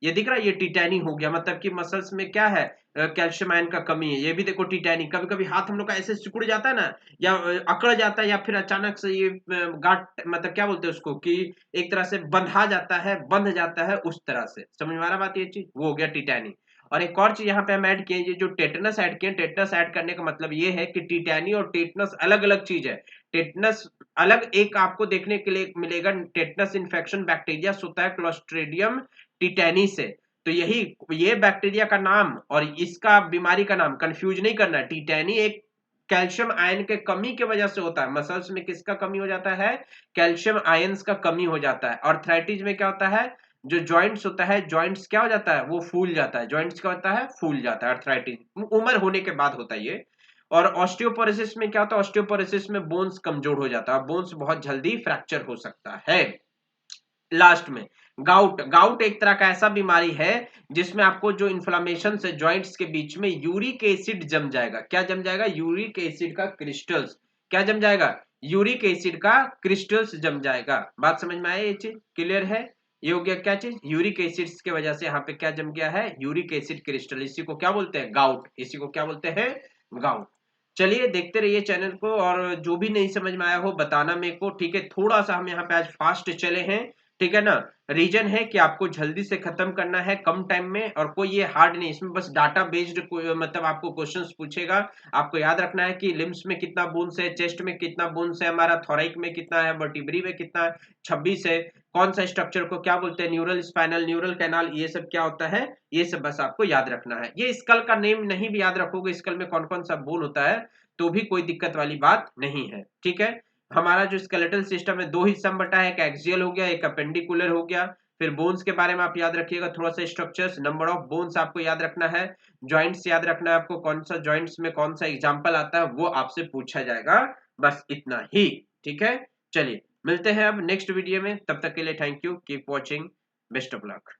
ये दिख रहा है, ये टिटैनी हो गया, मतलब कि मसल्स में क्या है, कैल्शियम आयन का कमी है। ये भी देखो टिटैनी, कभी कभी हाथ हम लोग का ऐसे सिकुड़ जाता है ना, या अकड़ जाता है, या फिर अचानक से ये गांठ, मतलब क्या बोलते हैं उसको, कि एक तरह से बंधा जाता है, बंध जाता है, उस तरह से समझ में आ रहा बात, ये चीज वो हो गया टिटैनी। और एक और चीज यहाँ पे हम ऐड किए, ये जो टेटनस ऐड किए, टेटनस ऐड करने का मतलब ये है कि टिटैनी और टेटनस अलग अलग चीज है। टेटनस अलग एक आपको देखने के लिए मिलेगा, टेटनस इन्फेक्शन बैक्टीरिया होता है क्लोस्ट्रिडियम टिटैनी से। तो यही ये बैक्टीरिया का नाम और इसका बीमारी का नाम कंफ्यूज नहीं करना है। टिटैनी एक कैल्शियम आयन के कमी की वजह से होता है, मसल्स में किसका कमी हो जाता है, कैल्शियम आयंस का कमी हो जाता है। आर्थराइटिस में क्या होता है, जो जॉइंट्स होता है, जॉइंट्स क्या हो जाता है, वो फूल जाता है, जॉइंट्स क्या होता है, फूल जाता है। आर्थराइटिस उम्र होने के बाद होता है ये। और ऑस्टियोपोरोसिस में क्या होता है, ऑस्टियोपोरोसिस में बोन्स कमजोर हो जाता है, बोन्स बहुत जल्दी फ्रैक्चर हो सकता है। लास्ट में गाउट, गाउट एक तरह का ऐसा बीमारी है जिसमें आपको जो इन्फ्लामेशन से जॉइंट्स के बीच में यूरिक एसिड जम जाएगा। क्या जम जाएगा, यूरिक एसिड का क्रिस्टल्स। क्या जम जाएगा, यूरिक एसिड का क्रिस्टल्स जम जाएगा। बात समझ में आया, ये चीज क्लियर है। ये हो गया क्या चीज, यूरिक एसिड की वजह से यहाँ पे क्या जम गया है, यूरिक एसिड क्रिस्टल। इसी को क्या बोलते हैं, गाउट। इसी को क्या बोलते हैं, गाउट। चलिए देखते रहिए चैनल को, और जो भी नहीं समझ में आया हो बताना मेरे को, ठीक है। थोड़ा सा हम यहाँ पे आज फास्ट चले हैं, ठीक है ना। रीजन है कि आपको जल्दी से खत्म करना है कम टाइम में, और कोई ये हार्ड नहीं, इसमें बस डाटा बेस्ड मतलब आपको क्वेश्चंस पूछेगा। आपको याद रखना है कि लिम्स में कितना बोन्स है, चेस्ट में कितना बोन्स है, हमारा थोराइक में कितना है, वर्टिब्री में कितना है, 26 है। कौन सा स्ट्रक्चर को क्या बोलते हैं, न्यूरल स्पाइनल, न्यूरल कैनाल, ये सब क्या होता है, ये सब बस आपको याद रखना है। ये स्कल का नेम नहीं भी याद रखोगे, स्कल में कौन कौन सा बोन होता है, तो भी कोई दिक्कत वाली बात नहीं है, ठीक है। हमारा जो स्केलेटल सिस्टम है दो हिस्सा में बटा है, एक एक्सियल हो गया, एक अपेंडिकुलर हो गया। फिर बोन्स के बारे में आप याद रखिएगा थोड़ा सा, स्ट्रक्चर्स, नंबर ऑफ बोन्स आपको याद रखना है, जॉइंट्स याद रखना है आपको, कौन सा जॉइंट्स में कौन सा एग्जांपल आता है वो आपसे पूछा जाएगा, बस इतना ही, ठीक है। चलिए मिलते हैं अब नेक्स्ट वीडियो में, तब तक के लिए thank you, keep watching, best of luck.